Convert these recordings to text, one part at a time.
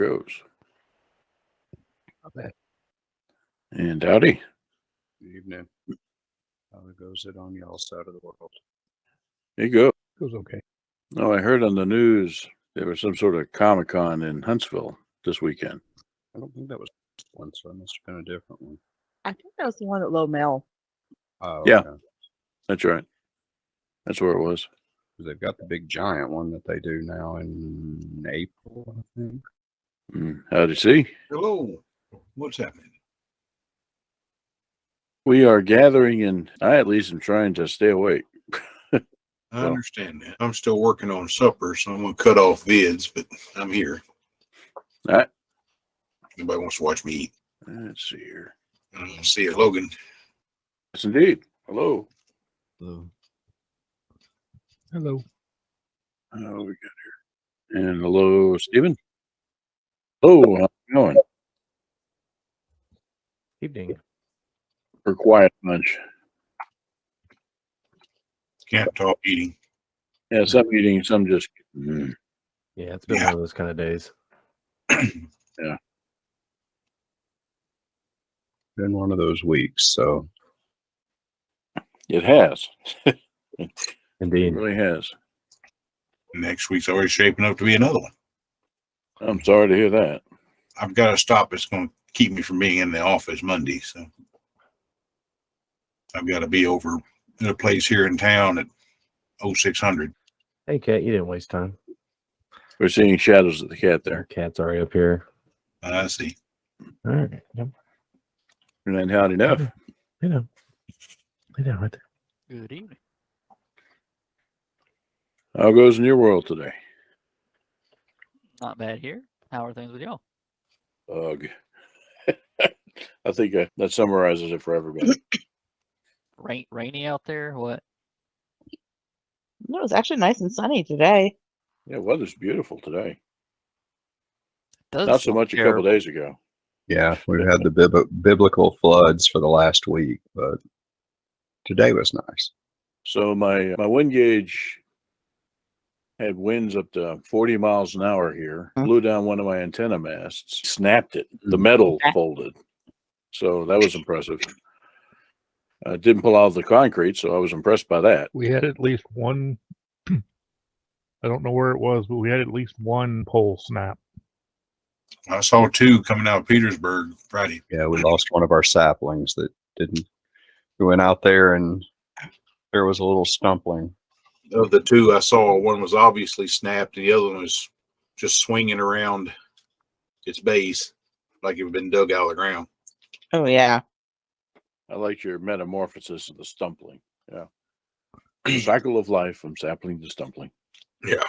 goes. Okay. And howdy. Good evening. How goes it on y'all side of the world? There you go. Goes okay. No, I heard on the news there was some sort of Comic-Con in Huntsville this weekend. I don't think that was one, so it must have been a different one. I think that was the one at Low Mill. Oh, Yeah. okay. That's right. That's where it was. They've got the big giant one that they do now in April, I think. Howdy, see? Hello. What's happening? We are gathering, and I at least am trying to stay awake. I understand that. I'm still working on supper, so I'm going to cut off vids, but I'm here. All right. Nobody wants to watch me eat. Let's see here. See you, Logan. Yes, indeed. Hello. Hello. Hello. We got here. And hello, Stephen. Hello. How's it going? Evening. We're quiet bunch. Can't talk eating. Yeah, some eating, some just. Yeah, it's been one of those kind of days. Yeah. Been one of those weeks, so. It has. Indeed. It really has. Next week's already shaping up to be another one. I'm sorry to hear that. I've got to stop. It's going to keep me from being in the office Monday, so I've got to be over at a place here in town at 0600. Hey, cat, you didn't waste time. We're seeing shadows of the cat there. Cat's already up here. I see. All right. Yep. And then howdy enough. I know right there. Good evening. How goes in your world today? Not bad here. How are things with y'all? Ugh. I think that summarizes it for everybody. Rainy out there? What? No, it was actually nice and sunny today. Yeah, weather's beautiful today. Does Not so much a couple days ago. Yeah, we've had the biblical floods for the last week, but today was nice. So my wind gauge had winds up to 40 miles an hour here. Blew down one of my antenna masts, snapped it. The metal folded. So that was impressive. Didn't pull out the concrete, so I was impressed by that. We had at least one, I don't know where it was, but we had at least one pole snap. I saw two coming out of Petersburg Friday. Yeah, we lost one of our saplings that didn't. We went out there and there was a little stumpling. Of the two I saw, one was obviously snapped, and the other one was just swinging around its base like it had been dug out of the ground. Oh, yeah. I liked your metamorphosis of the stumpling. Yeah. The cycle of life from sapling to stumpling. Yeah.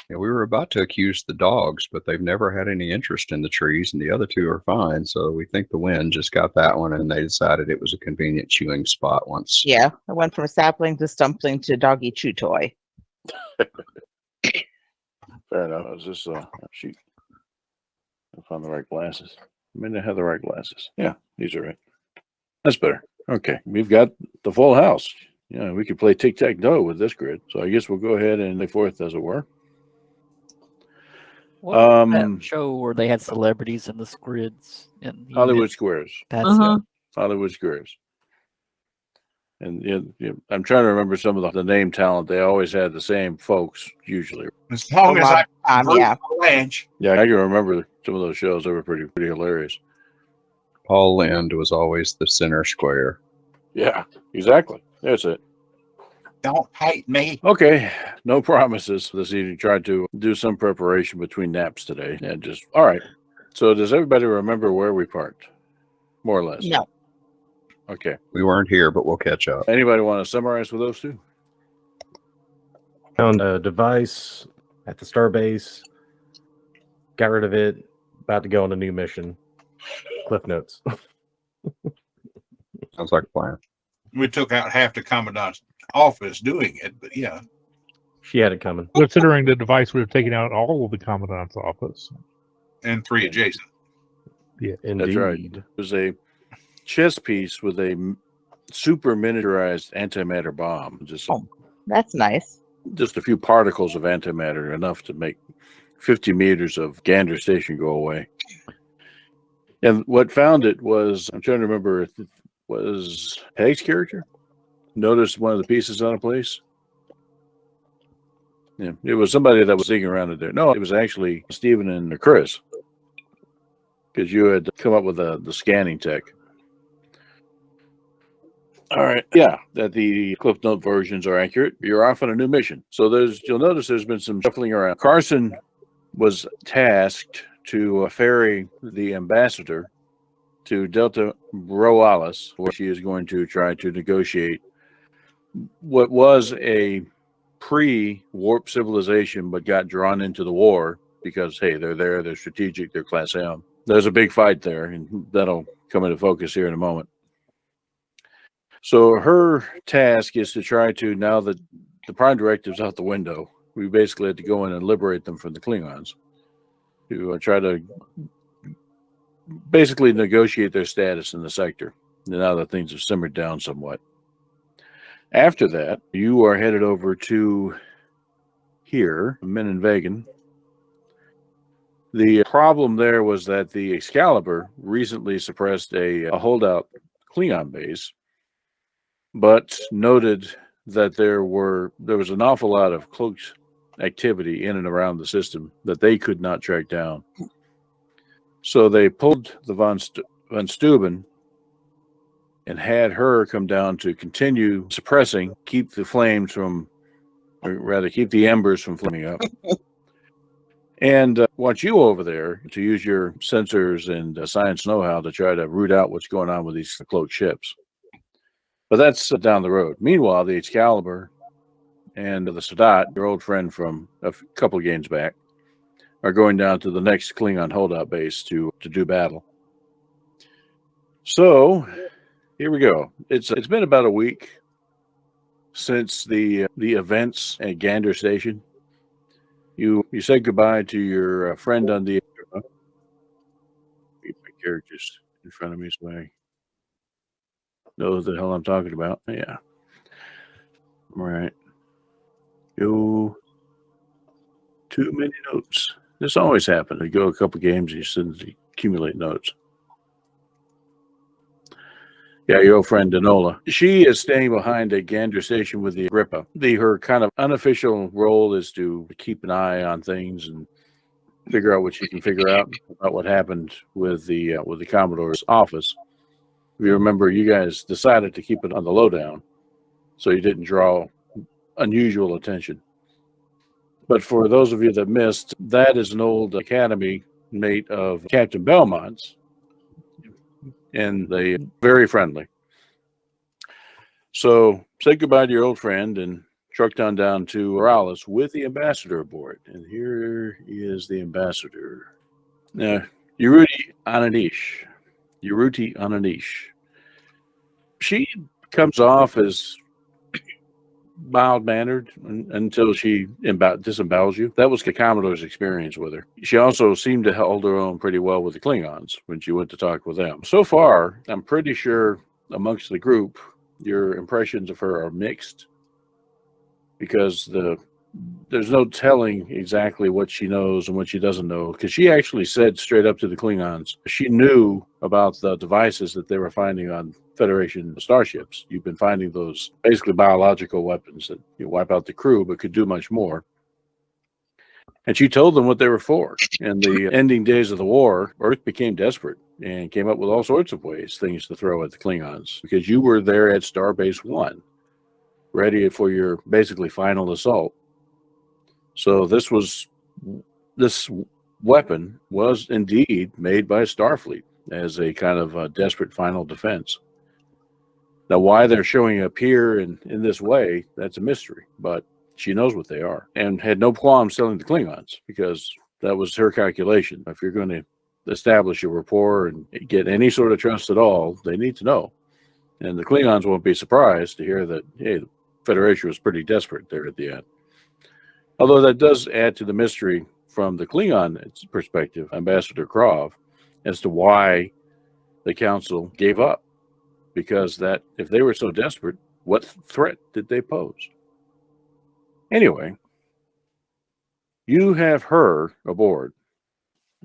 Yeah, we were about to accuse the dogs, but they've never had any interest in the trees, and the other two are fine. So we think the wind just got that one, and they decided it was a convenient chewing spot once. Yeah. I went from sapling to stumpling to doggy chew toy. Fair enough. I was just, shoot. I found the right glasses. I mean, I have the right glasses. Yeah, these are right. That's better. Okay. We've got the full house. Yeah, we could play tic-tac-toe with this grid. So I guess we'll go ahead and lay forth, as it were. What was that show where they had celebrities in the squids? And Hollywood Squares. That's Uh-huh. Hollywood Squares. And I'm trying to remember some of the name talent. They always had the same folks, usually. As long as I yeah. Blanche. Yeah, I can remember some of those shows. They were pretty hilarious. Paul Lind was always the center square. Yeah, exactly. That's it. Don't hate me. Okay, no promises this evening. Tried to do some preparation between naps today. And just, all right. So does everybody remember where we parked? More or less. No. Okay. We weren't here, but we'll catch up. Anybody want to summarize with those two? Found a device at the starbase. Got rid of it. About to go on a new mission. Cliff notes. Sounds like a plan. We took out half the commandant's office doing it, but yeah. She had it coming. Considering the device would have taken out all of the commandant's office. And 3 adjacent. Yeah, indeed. That's right. It was a chess piece with a super miniaturized antimatter bomb. That's nice. Just a few particles of antimatter, enough to make 50 meters of Gander Station go away. And what found it was, I'm trying to remember if it was Peg's character. Noticed one of the pieces on a place. Yeah, it was somebody that was digging around in there. No, it was actually Stephen and Chris, because you had come up with the scanning tech. All right, yeah, that the Cliff Note versions are accurate. You're off on a new mission. So you'll notice there's been some shuffling around. Carson was tasked to ferry the ambassador to Delta Roalis, where she is going to try to negotiate what was a pre-warp civilization, but got drawn into the war because, hey, they're there, they're strategic, they're Class M. There's a big fight there, and that'll come into focus here in a moment. So her task is to try to, now that the Prime Directive's out the window, we basically had to go in and liberate them from the Klingons to try to basically negotiate their status in the sector, now that things have simmered down somewhat. After that, you are headed over to here, Menenvegan. The problem there was that the Excalibur recently suppressed a holdout Klingon base, but noted that there was an awful lot of cloaked activity in and around the system that they could not track down. So they pulled the von Steuben and had her come down to continue suppressing, keep the flames from, or rather keep the embers from flaming up. And want you over there to use your sensors and science know-how to try to root out what's going on with these cloaked ships. But that's down the road. Meanwhile, the Excalibur and the Sadat, your old friend from a couple of games back, are going down to the next Klingon holdout base to do battle. So here we go. It's been about a week since the events at Gander Station. You said goodbye to your friend on the. Keep my characters in front of me so I know what the hell I'm talking about. Yeah. All right. Yo. Too many notes. This always happens. You go a couple games and you suddenly accumulate notes. Yeah, your old friend Danola. She is staying behind at Gander Station with the Agrippa. Her kind of unofficial role is to keep an eye on things and figure out what she can figure out about what happened with the Commodore's office. If you remember, you guys decided to keep it on the lowdown, so you didn't draw unusual attention. But for those of you that missed, that is an old academy mate of Captain Belmont's, and they very friendly. So say goodbye to your old friend and trucked on down to Morales with the ambassador aboard. And here is the ambassador. Now, Yuruti Ananish. She comes off as mild-mannered until she disembowels you. That was Commodore's experience with her. She also seemed to hold her own pretty well with the Klingons when she went to talk with them. So far, I'm pretty sure amongst the group, your impressions of her are mixed, because there's no telling exactly what she knows and what she doesn't know, because she actually said straight up to the Klingons she knew about the devices that they were finding on Federation starships. You've been finding those basically biological weapons that wipe out the crew but could do much more. And she told them what they were for. In the ending days of the war, Earth became desperate and came up with all sorts of things to throw at the Klingons, because you were there at Starbase 1, ready for your basically final assault. So this weapon was indeed made by Starfleet as a kind of desperate final defense. Now, why they're showing up here in this way, that's a mystery, but she knows what they are and had no qualms telling the Klingons, because that was her calculation. If you're going to establish a rapport and get any sort of trust at all, they need to know. And the Klingons won't be surprised to hear that, hey, the Federation was pretty desperate there at the end. Although that does add to the mystery from the Klingon perspective, Ambassador Krov, as to why the Council gave up. Because that, if they were so desperate, what threat did they pose? Anyway, You have her aboard.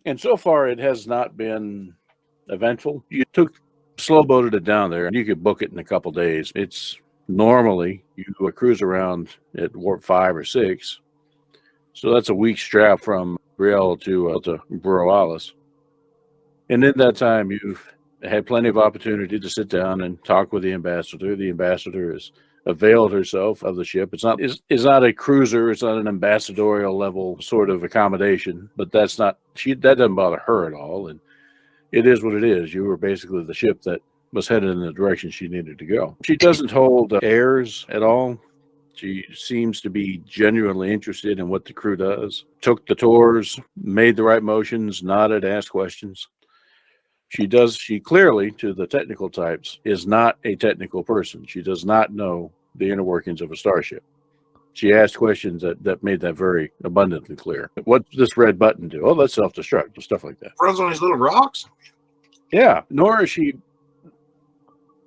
And so far, it has not been eventful. You slow boated it down there, and you could book it in a couple days. It's normally you cruise around at warp 5 or 6. So that's a week's strap from Brielle to Borealis. And in that time, you've had plenty of opportunity to sit down and talk with the ambassador. The ambassador has availed herself of the ship. It's not a cruiser. It's not an ambassadorial level sort of accommodation, but that doesn't bother her at all. And it is what it is. You were basically the ship that was headed in the direction she needed to go. She doesn't hold airs at all. She seems to be genuinely interested in what the crew does. Took the tours, made the right motions, nodded, asked questions. She clearly, to the technical types, is not a technical person. She does not know the inner workings of a starship. She asked questions that made that very abundantly clear. What's this red button do? Oh, that's self-destruct, stuff like that. Runs on these little rocks. Yeah, nor is she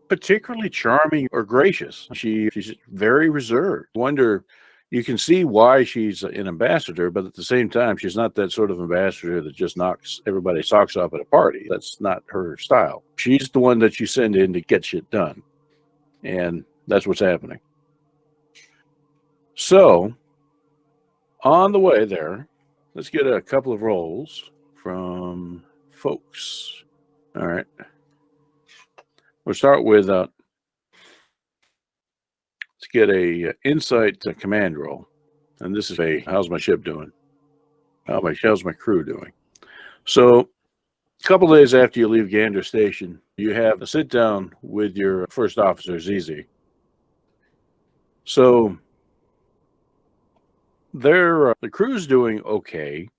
particularly charming or gracious. She's very reserved. You can see why she's an ambassador, but at the same time, she's not that sort of ambassador that just knocks everybody's socks off at a party. That's not her style. She's the one that you send in to get shit done. And that's what's happening. So, on the way there, let's get a couple of rolls from folks. All right. We'll start with let's get a insight command roll, and this is how's my ship doing? How's my crew doing? So, a couple of days after you leave Gander Station, you have a sit down with your first officer, ZZ. So, the crew's doing okay.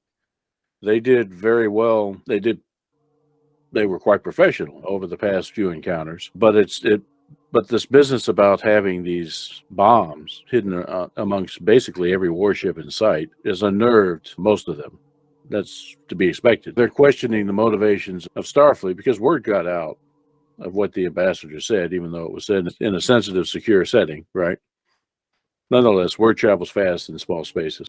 They did very well. They were quite professional over the past few encounters, but but this business about having these bombs hidden amongst basically every warship in sight has unnerved most of them. That's to be expected. They're questioning the motivations of Starfleet because word got out of what the ambassador said, even though it was said in a sensitive, secure setting, right? Nonetheless, word travels fast in small spaces.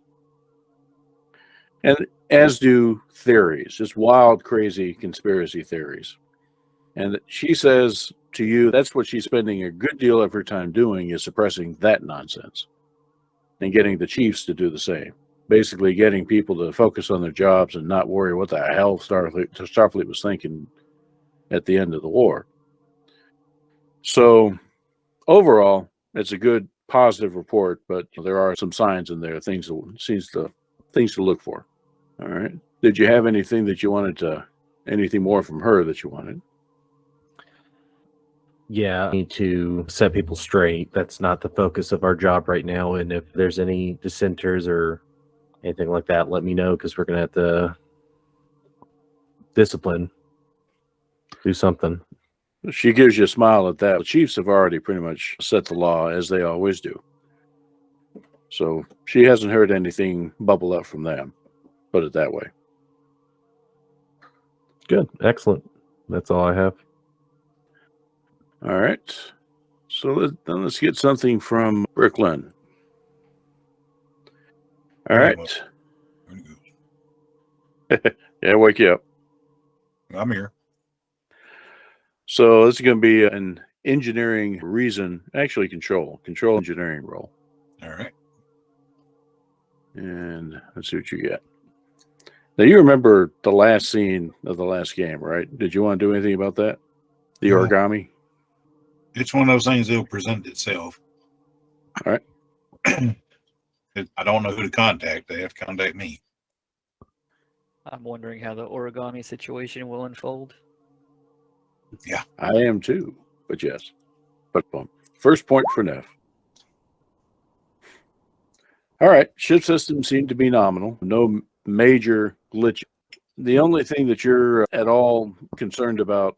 And as do theories, just wild, crazy conspiracy theories. And she says to you, that's what she's spending a good deal of her time doing, is suppressing that nonsense and getting the chiefs to do the same. Basically getting people to focus on their jobs and not worry what the hell Starfleet was thinking at the end of the war. So overall, it's a good, positive report, but there are some signs in there, things to look for. All right. Did you have anything that you wanted anything more from her that you wanted? Yeah, I need to set people straight. That's not the focus of our job right now. And if there's any dissenters or anything like that, let me know, because we're going to have to discipline, do something. She gives you a smile at that. The chiefs have already pretty much set the law, as they always do. So she hasn't heard anything bubble up from them. Put it that way. Good. Excellent. That's all I have. All right. So let's get something from Bricklin. All right. Yeah, wake you up. I'm here. So this is going to be an engineering control engineering role. All right. And let's see what you get. Now, you remember the last scene of the last game, right? Did you want to do anything about that? The origami? It's one of those things that'll present itself. All right. I don't know who to contact. They have to contact me. I'm wondering how the origami situation will unfold. Yeah. I am too, but yes. But first point for Neff. All right. Ship systems seem to be nominal. No major glitch. The only thing that you're at all concerned about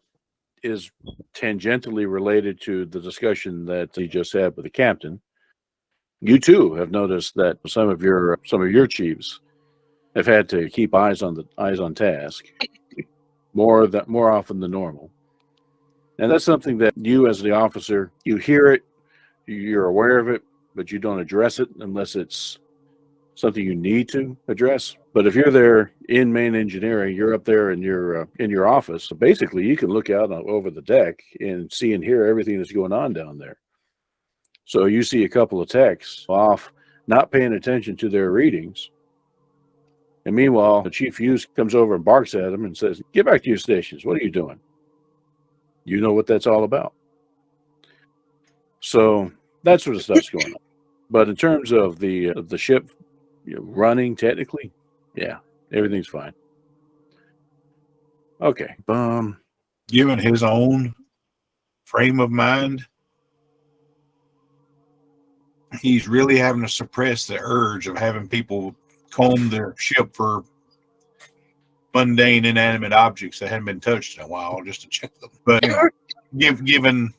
is tangentially related to the discussion that you just had with the captain. You too have noticed that some of your chiefs have had to keep eyes on task more often than normal. And that's something that you, as the officer, you hear it, you're aware of it, but you don't address it unless it's something you need to address. But if you're there in main engineering, you're up there in your office. So basically, you can look out over the deck and see and hear everything that's going on down there. So you see a couple of techs off, not paying attention to their readings. And meanwhile, the chief Hughes comes over and barks at them and says, "Get back to your stations. What are you doing?" You know what that's all about. So that sort of stuff's going on. But in terms of the ship running technically, yeah, everything's fine. Okay. Given his own frame of mind, he's really having to suppress the urge of having people comb their ship for mundane, inanimate objects that hadn't been touched in a while, just to check them. But given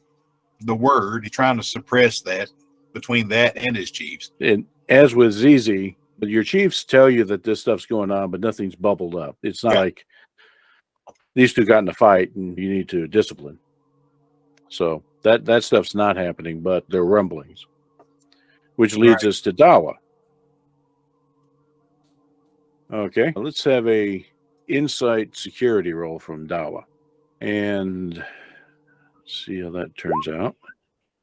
the word, he's trying to suppress that between that and his chiefs. And as with ZZ, your chiefs tell you that this stuff's going on, but nothing's bubbled up. It's not like these two got in a fight and you need to discipline. So that stuff's not happening, but they're rumblings, which leads us to Dawa. Okay, let's have a insight security roll from Dawa, and see how that turns out.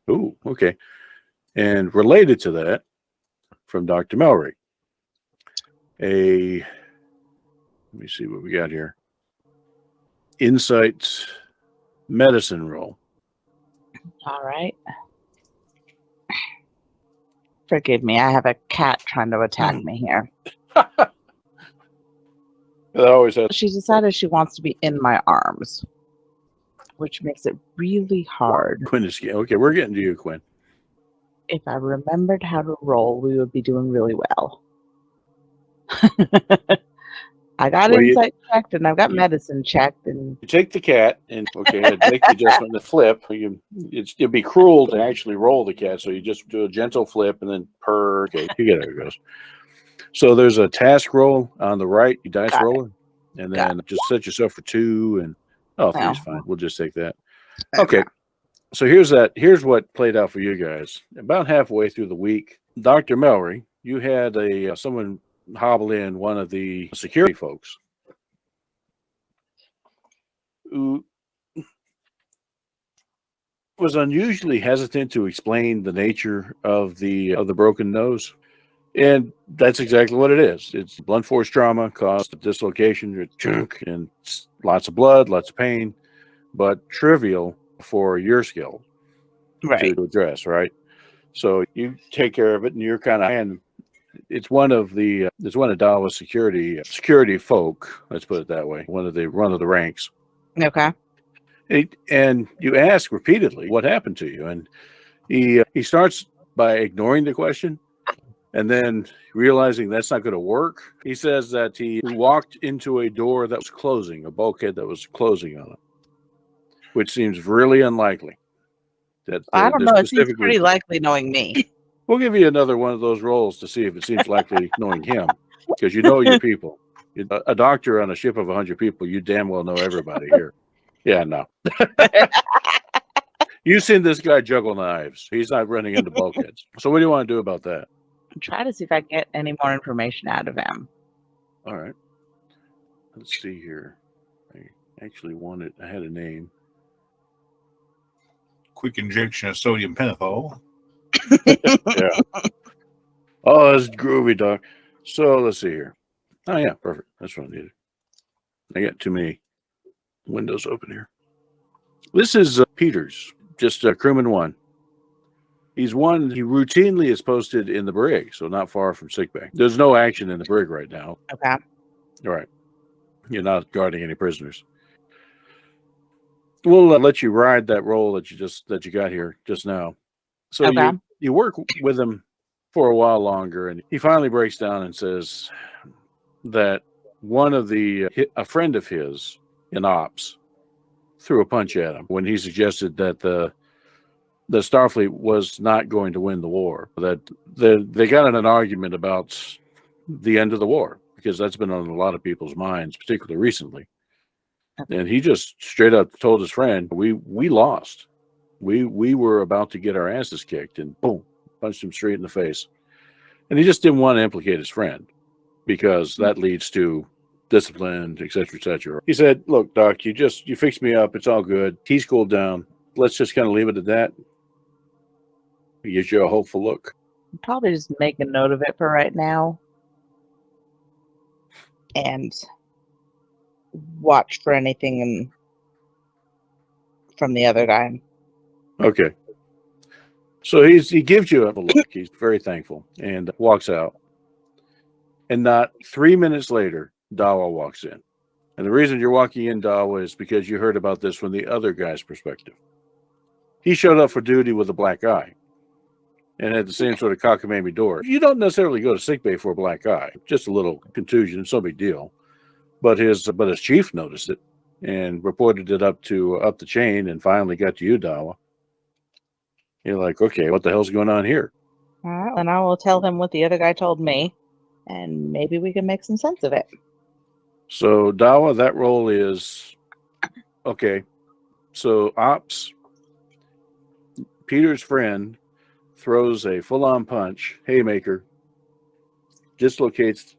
Ooh, okay. And related to that, from Dr. Melrick, let me see what we got here. Insights medicine roll. All right. Forgive me, I have a cat trying to attack me here. That always has. She decided she wants to be in my arms, which makes it really hard. Quinn is okay. We're getting to you, Quinn. If I remembered how to roll, we would be doing really well. I got insight checked and I've got medicine checked. And you take the cat and take the adjustment to flip. It'd be cruel to actually roll the cat, so you just do a gentle flip and then purr. Okay, you get how it goes. So there's a task roll on the right, you dice roller, and then just set yourself for 2 and 3 is fine. We'll just take that. Okay. So here's what played out for you guys. About halfway through the week, Dr. Melry, you had someone hobble in, one of the security folks who was unusually hesitant to explain the nature of the broken nose. And that's exactly what it is. It's blunt force trauma caused dislocation, and lots of blood, lots of pain, but trivial for your skill to address, right? So you take care of it, and you're kind of, and it's one of Dawa's security folk. Let's put it that way. One of the run of the ranks. okay. And you ask repeatedly what happened to you, and he starts by ignoring the question. And then realizing that's not going to work, he says that he walked into a door that was closing, a bulkhead that was closing on him, which seems really unlikely. I don't know. It seems pretty likely knowing me. We'll give you another one of those rolls to see if it seems likely knowing him, because you know your people. A doctor on a ship of 100 people, you damn well know everybody here. Yeah, no. You've seen this guy juggle knives. He's not running into bulkheads. So what do you want to do about that? Try to see if I can get any more information out of him. All right. Let's see here. I actually I had a name. Quick injection of sodium pentothal. Yeah. Oh, that's groovy, Doc. So let's see here. Oh, yeah, perfect. That's what I needed. I got too many windows open here. This is Peters, just crewman 1. He's one he routinely is posted in the brig, so not far from sickbay. There's no action in the brig right now. Okay. All right. You're not guarding any prisoners. We'll let you ride that roll that you got here just now. So you work with him for a while longer, and he finally breaks down and says that a friend of his in ops threw a punch at him when he suggested that the Starfleet was not going to win the war, that they got in an argument about the end of the war, because that's been on a lot of people's minds, particularly recently. And he just straight up told his friend, we lost. We were about to get our asses kicked, and boom, punched him straight in the face. And he just didn't want to implicate his friend because that leads to discipline, et cetera, He said, look, Doc, you fixed me up. It's all good. He's cooled down. Let's just kind of leave it at that. He gives you a hopeful look. Probably just make a note of it for right now. And watch for anything from the other guy. Okay. So he gives you a look. He's very thankful and walks out. And not 3 minutes later, Dawa walks in. And the reason you're walking in, Dawa, is because you heard about this from the other guy's perspective. He showed up for duty with a black eye and had the same sort of cockamamie door. You don't necessarily go to sickbay for a black eye, just a little contusion, it's no big deal. But his chief noticed it and reported it up the chain and finally got to you, Dawa. You're like, okay, what the hell's going on here? All right, and I will tell them what the other guy told me, and maybe we can make some sense of it. So, Dawa, that role is okay. So, Ops, Peter's friend throws a full-on punch, haymaker, dislocates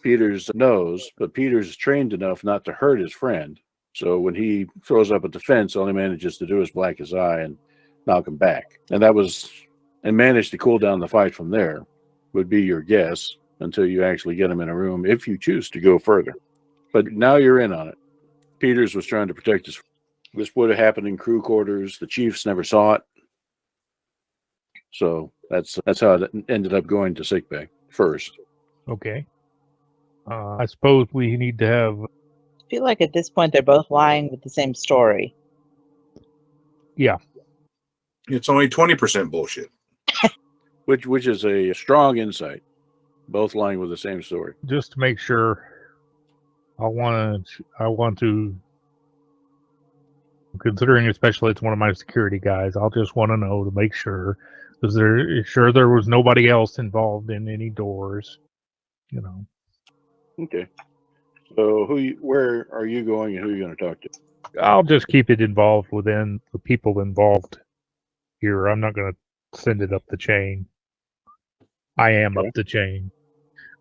Peter's nose, but Peter's trained enough not to hurt his friend. So, when he throws up a defense, all he manages to do is black his eye and knock him back. And manage to cool down the fight from there, would be your guess, until you actually get him in a room, if you choose to go further. But now you're in on it. Peters was trying to protect his. This would have happened in crew quarters. The chiefs never saw it. So that's how it ended up going to sickbay first. Okay. I suppose we need to have. I feel like at this point they're both lying with the same story. Yeah. It's only 20% bullshit. Which is a strong insight. Both lying with the same story. Just to make sure, I want to, considering especially it's one of my security guys, I'll just want to know to make sure, because there was nobody else involved in any doors, you know. Okay. So where are you going and who are you going to talk to? I'll just keep it involved within the people involved here. I'm not going to send it up the chain. I am Okay. up the chain.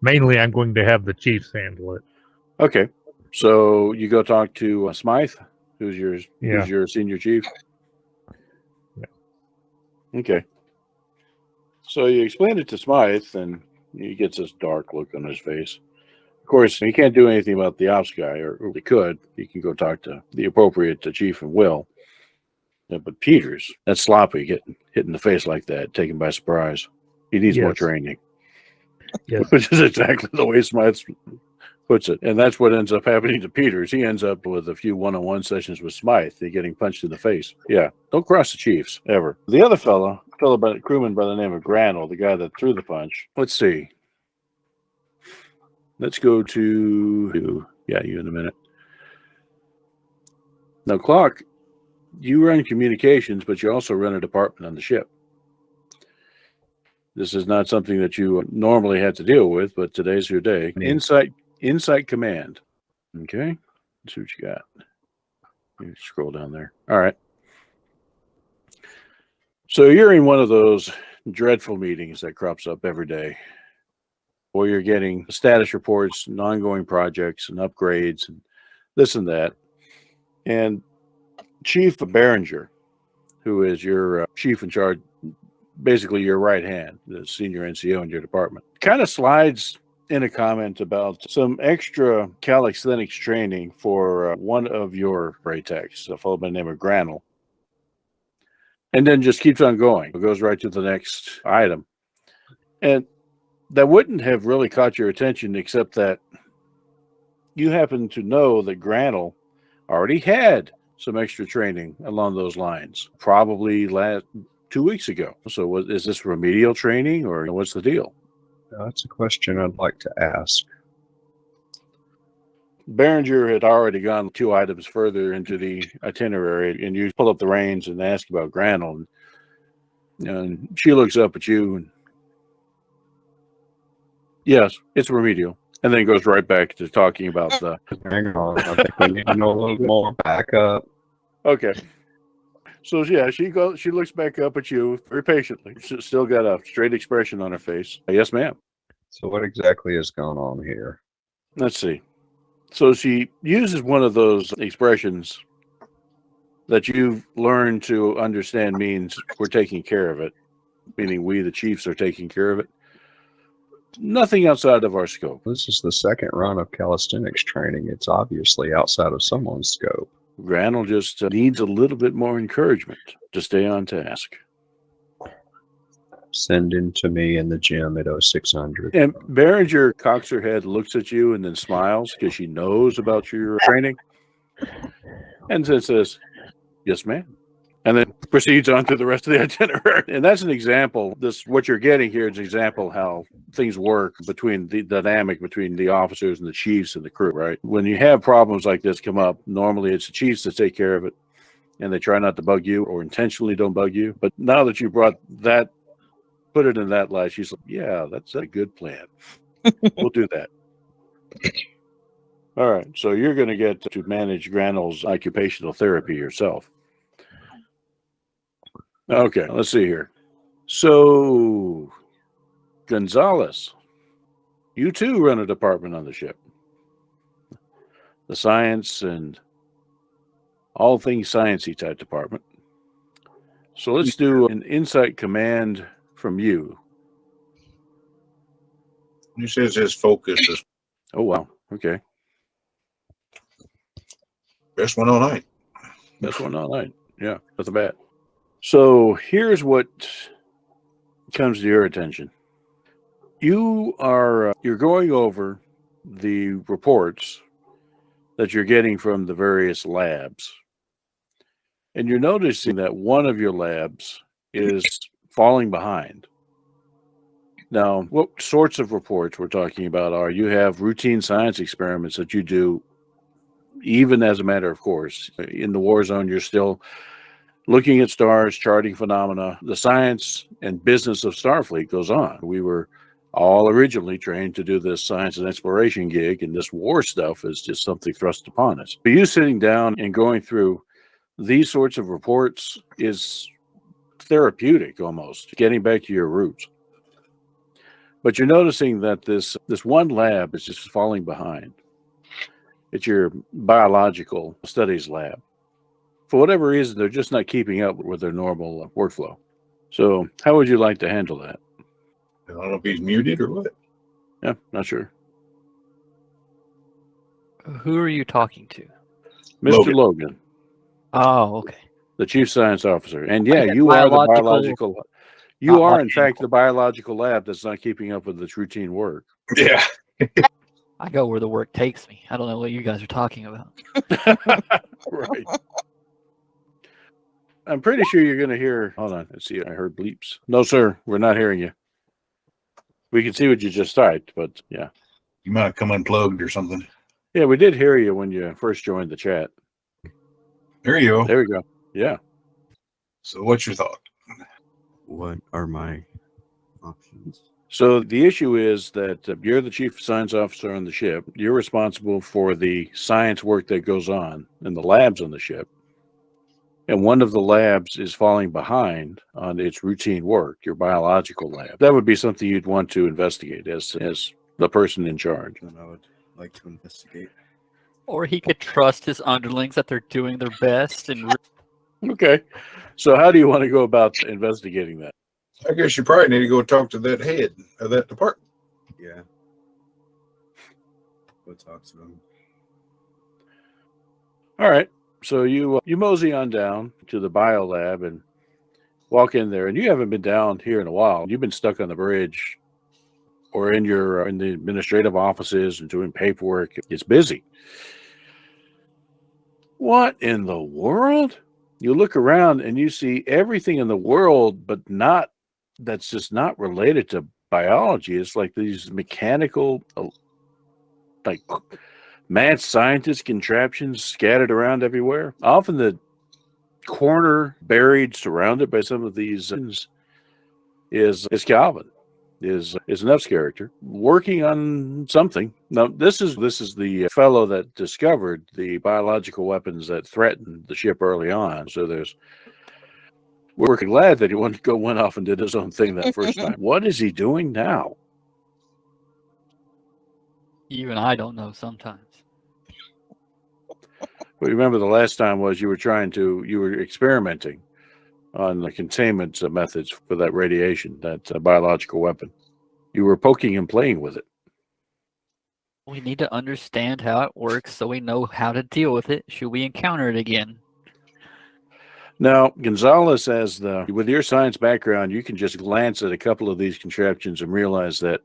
Mainly, I'm going to have the chiefs handle it. Okay. So you go talk to Smythe, who's your senior chief. Yeah. Okay. So you explained it to Smythe, and he gets this dark look on his face. Of course, he can't do anything about the ops guy, or he could. He can go talk to the appropriate chief and will. Yeah, but Peters, that's sloppy, getting hit in the face like that, taken by surprise. He needs more Yes. training. Yes. Which is exactly the way Smythe puts it. And that's what ends up happening to Peters. He ends up with a few one-on-one sessions with Smythe. They're getting punched in the face. Yeah, don't cross the chiefs, ever. The other crewman by the name of Granel, the guy that threw the punch. Let's see. Let's go to you in a minute. Now, Clark, you run communications, but you also run a department on the ship. This is not something that you normally have to deal with, but today's your day. Insight command. Okay. Let's see what you got. You scroll down there. All right. So you're in one of those dreadful meetings that crops up every day, where you're getting status reports and ongoing projects and upgrades and this and that. And Chief Behringer, who is your chief in charge, basically your right hand, the senior NCO in your department, kind of slides in a comment about some extra calisthenics training for one of your techs, a fellow by the name of Granel. And then just keeps on going. It goes right to the next item. And that wouldn't have really caught your attention, except that you happen to know that Granel already had some extra training along those lines, probably 2 weeks ago. So is this remedial training, or what's the deal? That's a question I'd like to ask. Behringer had already gone 2 items further into the itinerary, and you pull up the reins and ask about Granel. And she looks up at you and, yes, it's remedial. And then goes right back to talking about the... Hang on, I think we need to know a little more backup. Okay. So, yeah, she looks back up at you very patiently. She's still got a straight expression on her face. Yes, ma'am. So what exactly is going on here? Let's see. So she uses one of those expressions that you've learned to understand means we're taking care of it, meaning we, the chiefs, are taking care of it. Nothing outside of our scope. This is the second run of calisthenics training. It's obviously outside of someone's scope. Granel just needs a little bit more encouragement to stay on task. Send him to me in the gym at 0600. And Behringer cocks her head, looks at you, and then smiles because she knows about your training. And then says, "Yes, ma'am." And then proceeds on to the rest of the itinerary. And that's an example. What you're getting here is an example how things work between the dynamic between the officers and the chiefs and the crew, right? When you have problems like this come up, normally it's the chiefs that take care of it, and they try not to bug you or intentionally don't bug you. But now that you put it in that light, she's like, yeah, that's a good plan. We'll do that. All right. So you're going to get to manage Granel's occupational therapy yourself. Okay, let's see here. So, Gonzalez, you too run a department on the ship. The science and all things sciencey type department. So let's do an insight command from you. He says his focus is Oh, wow. Okay. best one all night. Best one all night. Yeah, that's bad. So here's what comes to your attention. You're going over the reports that you're getting from the various labs. And you're noticing that one of your labs is falling behind. Now, what sorts of reports we're talking about are you have routine science experiments that you do even as a matter of course. In the war zone, you're still looking at stars, charting phenomena. The science and business of Starfleet goes on. We were all originally trained to do this science and exploration gig, and this war stuff is just something thrust upon us. But you sitting down and going through these sorts of reports is therapeutic almost, getting back to your roots. But you're noticing that this one lab is just falling behind. It's your biological studies lab. For whatever reason, they're just not keeping up with their normal workflow. So how would you like to handle that? I don't know if he's muted or what. Yeah, not sure. Who are you talking to? Mr. Logan, Oh, okay. the chief science officer. And yeah, Okay, you are the biological- biological. You are, in biological. fact, the biological lab that's not keeping up with its routine work. Yeah. I go where the work takes me. I don't know what you guys are talking about. Right. I'm pretty sure you're going to hear. Hold on. Let's see. I heard bleeps. No, sir. We're not hearing you. We can see what you just typed, but yeah. You might have come unplugged or something. Yeah, we did hear you when you first joined the chat. There you go. There we go. Yeah. So what's your thought? What are my options? So the issue is that you're the chief science officer on the ship. You're responsible for the science work that goes on in the labs on the ship. And one of the labs is falling behind on its routine work, your biological lab. That would be something you'd want to investigate as the person in charge. That I would like to investigate. Or he could trust his underlings that they're doing their best. And Okay. So how do you want to go about investigating that? I guess you probably need to go talk to that head of that department. Yeah. Go talk to them. All right. So you mosey on down to the bio lab and walk in there, and you haven't been down here in a while. You've been stuck on the bridge or in the administrative offices and doing paperwork. It's busy. What in the world? You look around and you see everything in the world, but that's just not related to biology. It's like these mechanical, like mad scientist contraptions scattered around everywhere. Off in the corner, buried, surrounded by some of these is Calvin, is an F's character working on something. Now this is the fellow that discovered the biological weapons that threatened the ship early on. So we're glad that he went off and did his own thing that first time. What is he doing now? Even I don't know sometimes. But remember, the last time was you were experimenting on the containment methods for that radiation, that biological weapon. You were poking and playing with it. We need to understand how it works so we know how to deal with it should we encounter it again. Now, Gonzalez, with your science background, you can just glance at a couple of these contraptions and realize that,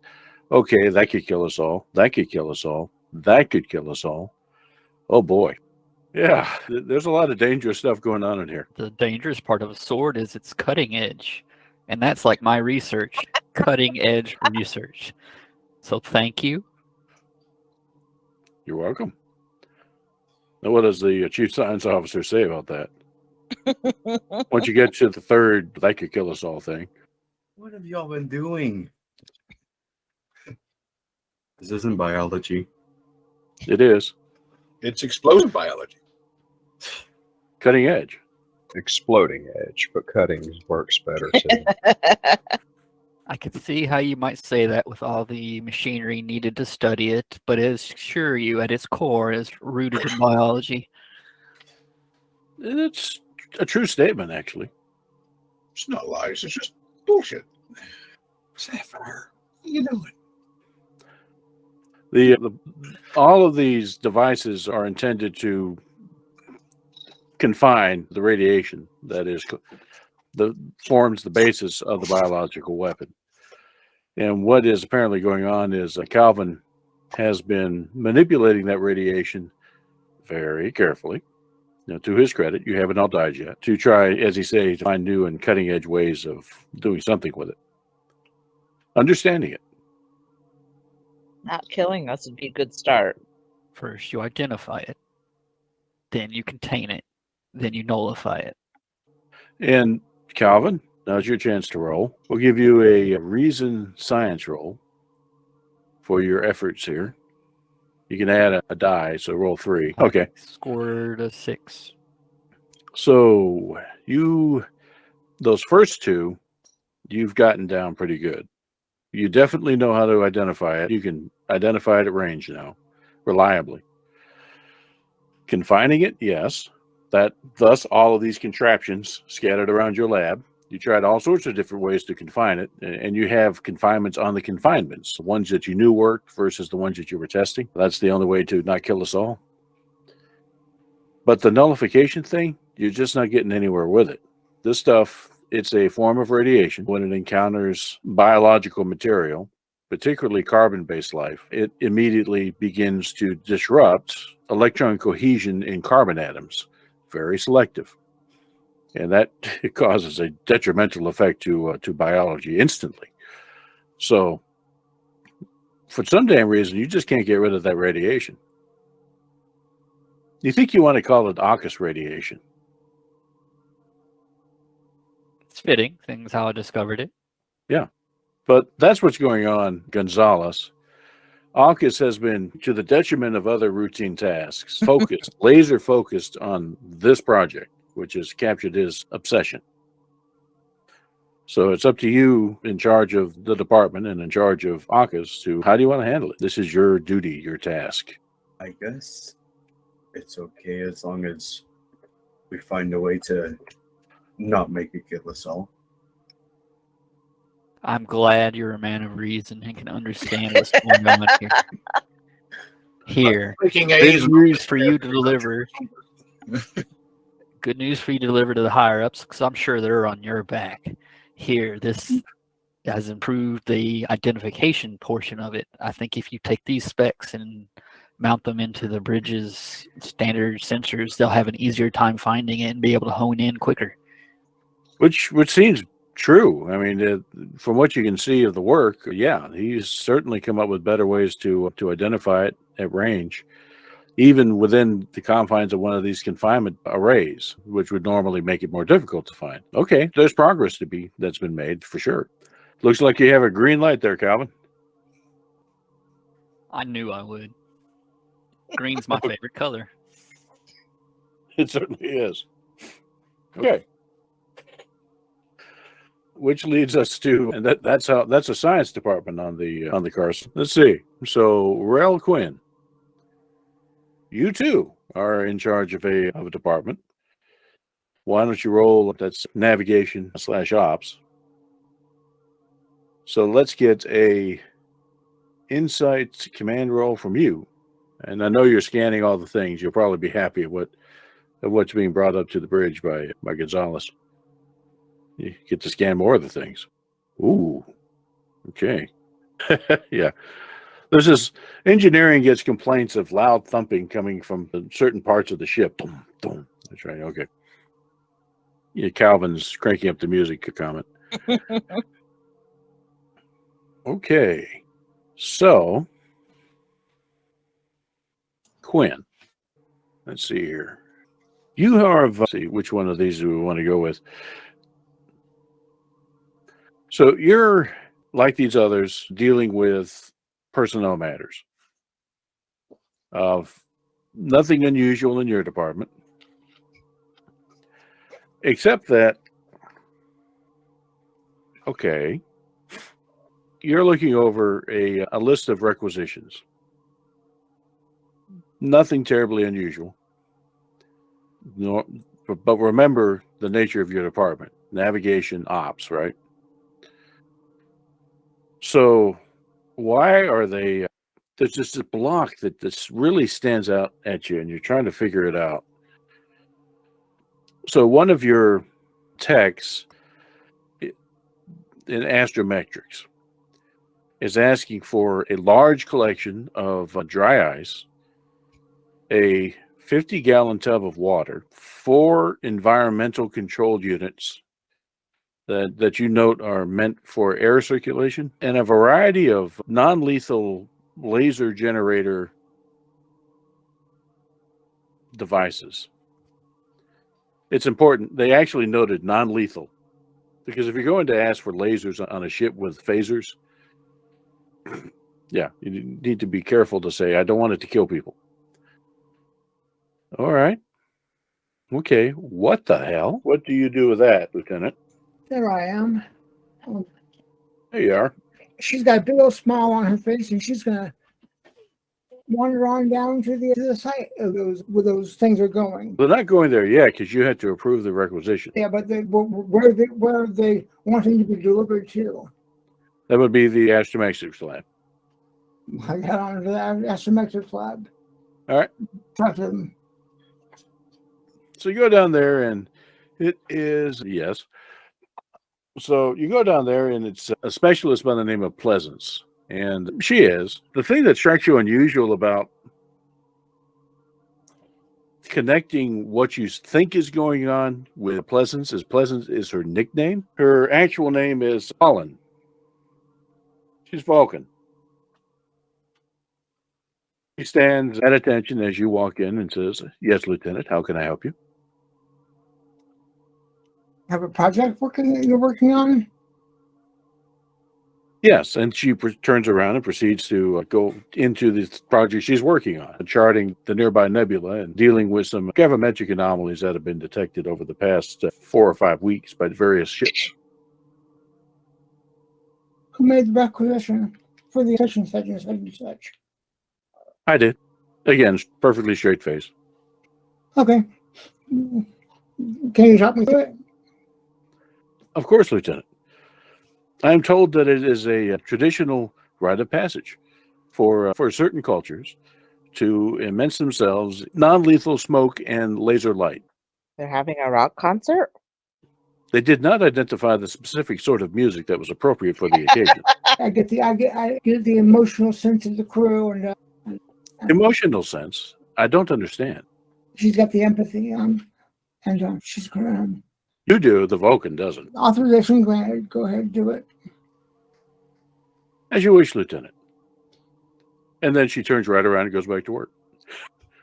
okay, that could kill us all. That could kill us all. That could kill us all. Oh boy. Yeah, there's a lot of dangerous stuff going on in here. The dangerous part of a sword is its cutting edge. And that's like my research, cutting edge research. So thank you. You're welcome. Now, what does the chief science officer say about that? Once you get to the third, that could kill us all thing. What have y'all been doing? This isn't biology. It is. It's explosive biology. Cutting edge. Exploding edge, but cutting works better too. I could see how you might say that with all the machinery needed to study it, but I assure you at its core is rooted in biology. It's a true statement, actually. It's not lies. It's just bullshit. Sapphire, what are you doing? All of these devices are intended to confine the radiation that forms the basis of the biological weapon. And what is apparently going on is Calvin has been manipulating that radiation very carefully. Now, to his credit, you haven't all died yet, to try, as he says, to find new and cutting edge ways of doing something with it. Understanding it. Not killing us would be a good start. First, you identify it, then you contain it, then you nullify it. And Calvin, now's your chance to roll. We'll give you a reason science roll for your efforts here. You can add a die, so roll 3. Okay. Scored a 6. So those first two, you've gotten down pretty good. You definitely know how to identify it. You can identify it at range now, reliably. Confining it, yes. Thus all of these contraptions scattered around your lab. You tried all sorts of different ways to confine it, and you have confinements on the confinements, the ones that you knew worked versus the ones that you were testing. That's the only way to not kill us all. But the nullification thing, you're just not getting anywhere with it. This stuff, it's a form of radiation. When it encounters biological material, particularly carbon-based life, it immediately begins to disrupt electron cohesion in carbon atoms. Very selective. And that it causes a detrimental effect to biology instantly. So, for some damn reason, you just can't get rid of that radiation. You think you want to call it AUKUS radiation? It's fitting, things how I discovered it. Yeah. But that's what's going on, Gonzalez. AUKUS has been, to the detriment of other routine tasks, focused, laser focused on this project, which has captured his obsession. So it's up to you, in charge of the department and in charge of AUKUS, to how do you want to handle it? This is your duty, your task. I guess it's okay as long as we find a way to not make it kill us all. I'm glad you're a man of reason and can understand what's going on here. Here, Taking A's good news for you to deliver. Good news for you to deliver to the higher ups, because I'm sure they're on your back. Here, this has improved the identification portion of it. I think if you take these specs and mount them into the bridge's standard sensors, they'll have an easier time finding it and be able to hone in quicker. Which seems true. I mean, from what you can see of the work, yeah, he's certainly come up with better ways to identify it at range, even within the confines of one of these confinement arrays, which would normally make it more difficult to find. Okay, there's progress that's been made for sure. Looks like you have a green light there, Calvin. I knew I would. Green's my favorite color. It certainly is. Okay. which leads us to, and that's a science department on the Carson. Let's see. So Rel Quinn, you too are in charge of a department. Why don't you roll? That's navigation / ops. So let's get a insight command roll from you. And I know you're scanning all the things. You'll probably be happy at what's being brought up to the bridge by Gonzalez. You get to scan more of the things. Ooh, okay. Yeah. There's this engineering gets complaints of loud thumping coming from certain parts of the ship. Boom, boom. That's right. Okay. Yeah, Calvin's cranking up the music comment. Okay. So, Quinn, let's see here. You have, let's see, which one of these do we want to go with? So you're, like these others, dealing with personnel matters of nothing unusual in your department, except that, okay, you're looking over a list of requisitions. Nothing terribly unusual. No, but remember the nature of your department, navigation ops, right? So why are they, there's just a block that this really stands out at you and you're trying to figure it out. So one of your techs in astrometrics is asking for a large collection of dry ice, a 50-gallon tub of water, 4 environmental control units that you note are meant for air circulation, and a variety of non-lethal laser generator devices. It's important. They actually noted non-lethal, because if you're going to ask for lasers on a ship with phasers, yeah, you need to be careful to say, I don't want it to kill people. All right. Okay. What the hell? What do you do with that, Lieutenant? There I am. There you are. She's got a big old smile on her face, and she's gonna wander on down to the site of where those things are going. They're not going there yet because you had to approve the requisition. Yeah, but where are they wanting to be delivered to? That would be the astrometrics lab. I got on to the astrometrics lab. All right. Talk to them. So you go down there, and it is, yes. So you go down there, and it's a specialist by the name of Pleasance. And she is. The thing that strikes you unusual about connecting what you think is going on with Pleasance is her nickname. Her actual name is Colin. She's Vulcan. She stands at attention as you walk in and says, "Yes, Lieutenant, how can I help you?" Have a project you're working on? Yes, and she turns around and proceeds to go into this project she's working on, charting the nearby nebula and dealing with some gravimetric anomalies that have been detected over the past 4 or 5 weeks by various ships. Who made the requisition for the such and such and such and such? I did. Again, perfectly straight face. Okay. Can you talk me through it? Of course, Lieutenant. I am told that it is a traditional rite of passage for certain cultures to immerse themselves in non-lethal smoke and laser light. They're having a rock concert? They did not identify the specific sort of music that was appropriate for the occasion. I get the emotional sense of the crew, and Emotional sense? I don't understand. she's got the empathy, and she's You do, the Vulcan doesn't. authorization granted. Go ahead, do it. As you wish, Lieutenant. And then she turns right around and goes back to work,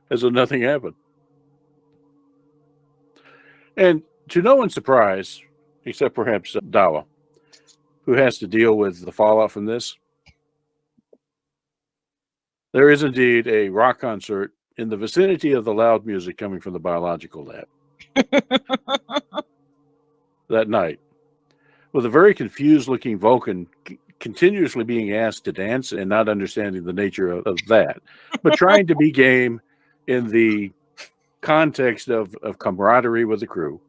as though nothing happened. And to no one's surprise, except perhaps Dawa, who has to deal with the fallout from this, there is indeed a rock concert in the vicinity of the loud music coming from the biological lab that night. with a very confused looking Vulcan continuously being asked to dance and not understanding the nature of that, but trying to be game in the context of camaraderie with the crew.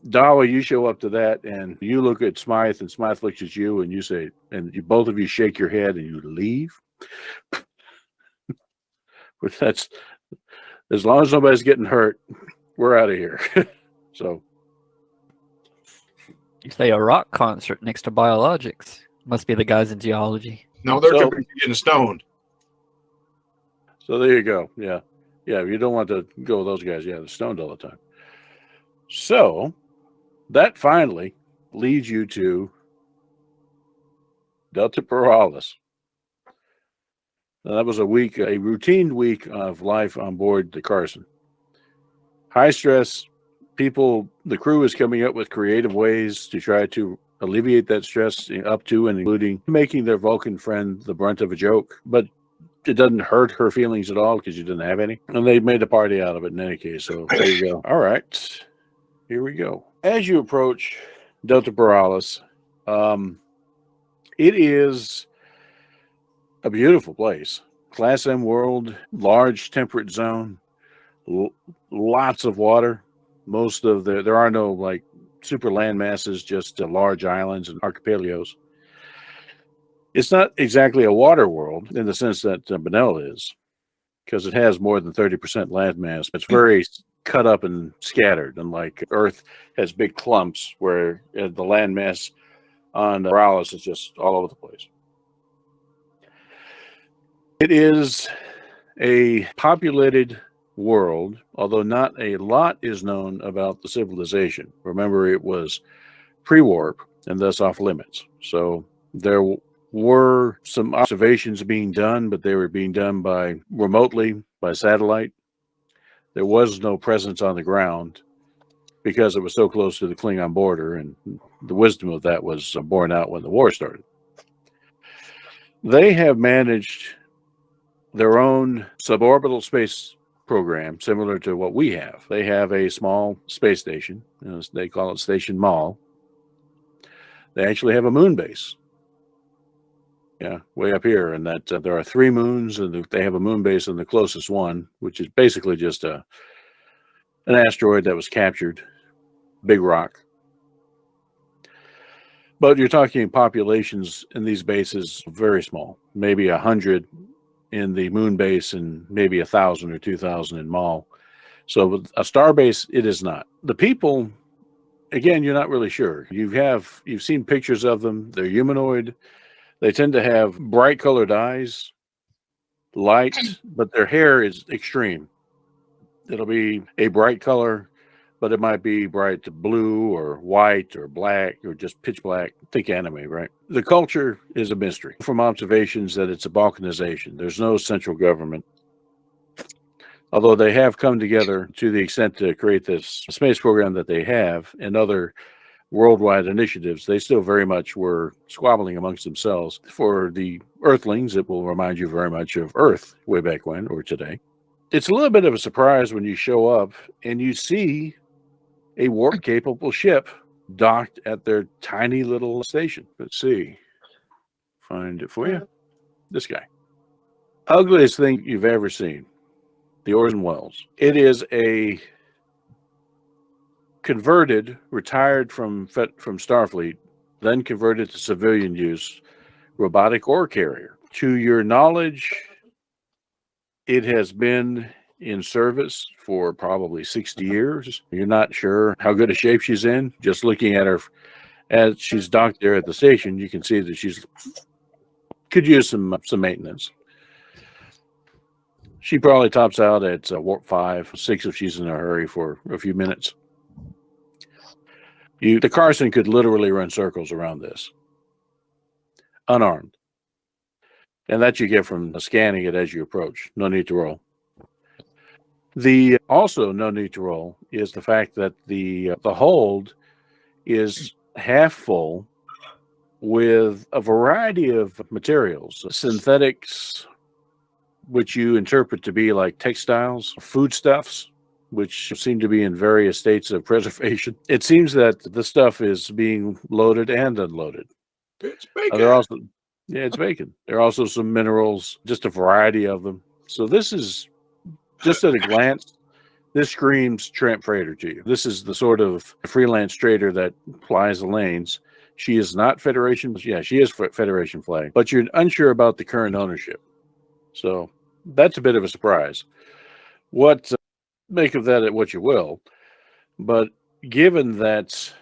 Dawa, you show up to that and you look at Smythe and Smythe looks at you and you say, and both of you shake your head and you leave. But that's, as long as nobody's getting hurt, we're out of here. So You say a rock concert next to biologics. Must be the guys in geology. No, they're So- too busy getting stoned. So there you go. Yeah. Yeah. You don't want to go with those guys. Yeah. They're stoned all the time. So that finally leads you to Delta Paralis. Now, that was a routine week of life on board the Carson. High stress. People, the crew is coming up with creative ways to try to alleviate that stress, up to and including making their Vulcan friend the brunt of a joke. But it doesn't hurt her feelings at all because you didn't have any. And they made a party out of it in any case. So there you go. All right. Here we go. As you approach Delta Paralis, it is a beautiful place. Class M world, large temperate zone, lots of water. There are no like super land masses, just large islands and archipelagos. It's not exactly a water world in the sense that Benel is, because it has more than 30% land mass. It's very cut up and scattered, unlike Earth has big clumps where the land mass on Paralis is just all over the place. It is a populated world, although not a lot is known about the civilization. Remember, it was pre-warp and thus off limits. So there were some observations being done, but they were being done remotely by satellite. There was no presence on the ground because it was so close to the Klingon border, and the wisdom of that was borne out when the war started. They have managed their own suborbital space program, similar to what we have. They have a small space station. They call it Station Mall. They actually have a moon base. Yeah, way up here. And that there are 3 moons, and they have a moon base on the closest one, which is basically just an asteroid that was captured. Big rock. But you're talking populations in these bases very small, maybe 100 in the moon base and maybe 1,000 or 2,000 in Mall. So a star base, it is not. The people, again, you're not really sure. You've seen pictures of them. They're humanoid. They tend to have bright colored eyes, light, but their hair is extreme. It'll be a bright color, but it might be bright blue or white or black or just pitch black. Think anime, right? The culture is a mystery. From observations that it's a balkanization. There's no central government. Although they have come together to the extent to create this space program that they have and other worldwide initiatives, they still very much were squabbling amongst themselves. For the Earthlings, it will remind you very much of Earth way back when or today. It's a little bit of a surprise when you show up and you see a warp-capable ship docked at their tiny little station. Let's see. Find it for you. This guy. Ugliest thing you've ever seen. The Orson Welles. It is a converted, retired from Starfleet, then converted to civilian use, robotic ore carrier. To your knowledge, it has been in service for probably 60 years. You're not sure how good a shape she's in. Just looking at her as she's docked there at the station, you can see that she's could use some maintenance. She probably tops out at warp 5, 6 if she's in a hurry for a few minutes. The Carson could literally run circles around this, unarmed. And that you get from scanning it as you approach. No need to roll. Also no need to roll is the fact that the hold is half full with a variety of materials, synthetics, which you interpret to be like textiles, foodstuffs, which seem to be in various states of preservation. It seems that the stuff is being loaded and unloaded. It's bacon. They're also, yeah, it's bacon. There are also some minerals, just a variety of them. So this is, just at a glance, this screams tramp freighter to you. This is the sort of freelance trader that plies the lanes. She is not Federation. Yeah, she is Federation flag, but you're unsure about the current ownership. So that's a bit of a surprise. What make of that at what you will, but given that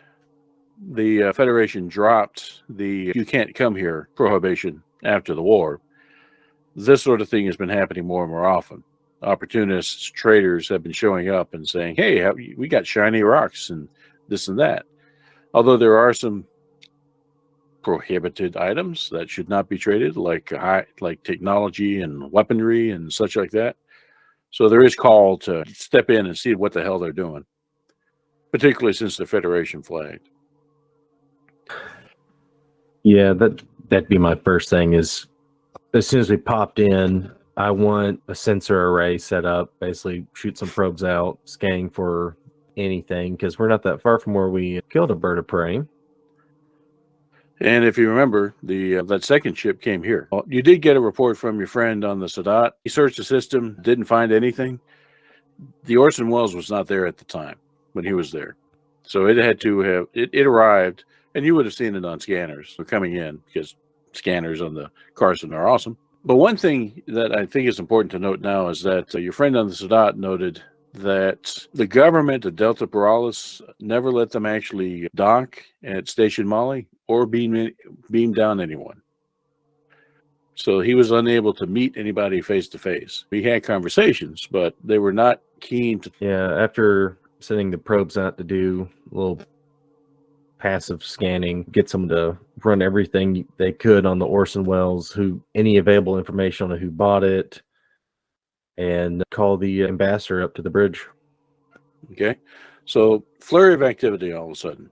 the Federation dropped the "you can't come here" prohibition after the war, this sort of thing has been happening more and more often. Opportunists, traders have been showing up and saying, "Hey, we got shiny rocks and this and that." Although there are some prohibited items that should not be traded, like technology and weaponry and such like that. So there is call to step in and see what the hell they're doing, particularly since the Federation flagged. Yeah, that'd be my first thing. Is as soon as we popped in, I want a sensor array set up. Basically, shoot some probes out, scanning for anything, because we're not that far from where we killed a bird of prey. And if you remember, that second ship came here. Well, you did get a report from your friend on the Sadat. He searched the system, didn't find anything. The Orson Welles was not there at the time when he was there. So it had to have, it arrived, and you would have seen it on scanners coming in, because scanners on the Carson are awesome. But one thing that I think is important to note now is that your friend on the Sadat noted that the government of Delta Borealis never let them actually dock at Station Molly or beam down anyone. So he was unable to meet anybody face to face. We had conversations, but they were not keen to. Yeah, after sending the probes out to do a little passive scanning, get someone to run everything they could on the Orson Welles, any available information on who bought it, and call the ambassador up to the bridge. Okay, so flurry of activity all of a sudden.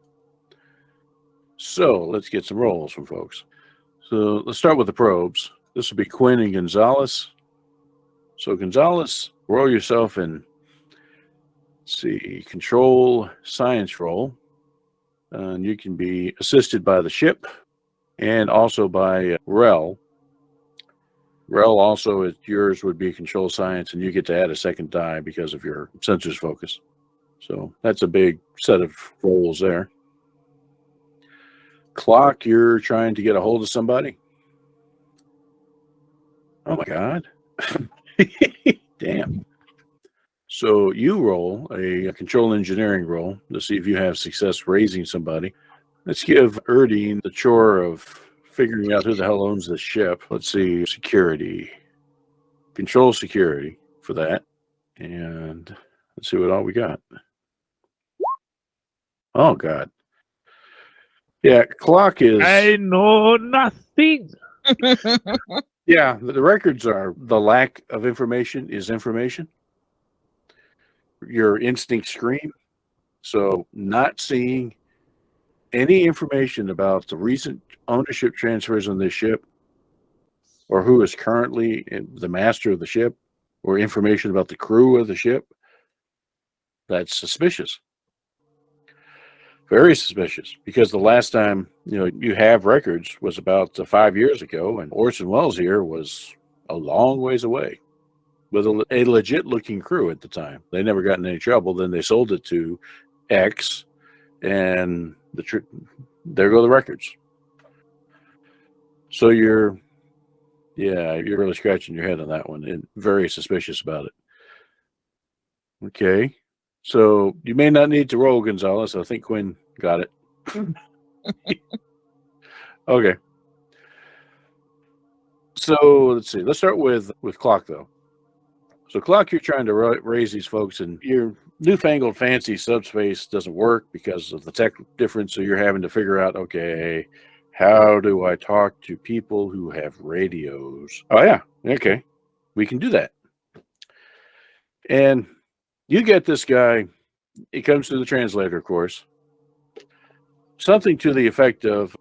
So let's get some rolls from folks. So let's start with the probes. This will be Quinn and Gonzalez. So Gonzalez, roll yourself in, let's see, control science roll. And you can be assisted by the ship and also by Rel. Rel also, yours would be control science, and you get to add a second die because of your sensors focus. So that's a big set of rolls there. Clock, you're trying to get a hold of somebody. Oh my God. Damn. So you roll a control engineering roll to see if you have success raising somebody. Let's give Erdine the chore of figuring out who the hell owns this ship. Let's see, security. Control security for that. And let's see what all we got. Oh, God. Yeah, clock is... I know nothing. Yeah, the records are the lack of information is information. Your instincts scream. So not seeing any information about the recent ownership transfers on this ship, or who is currently the master of the ship, or information about the crew of the ship, that's suspicious. Very suspicious, because the last time you have records was about 5 years ago, and Orson Welles here was a long ways away with a legit looking crew at the time. They never got in any trouble. Then they sold it to X, and there go the records. So you're really scratching your head on that one and very suspicious about it. Okay. So you may not need to roll, Gonzalez. I think Quinn got it. Okay. So let's see. Let's start with Clock, though. So Clock, you're trying to raise these folks, and your newfangled fancy subspace doesn't work because of the tech difference. So you're having to figure out, okay, how do I talk to people who have radios? Oh, yeah. Okay. We can do that. And you get this guy. It comes through the translator, of course. Something to the effect of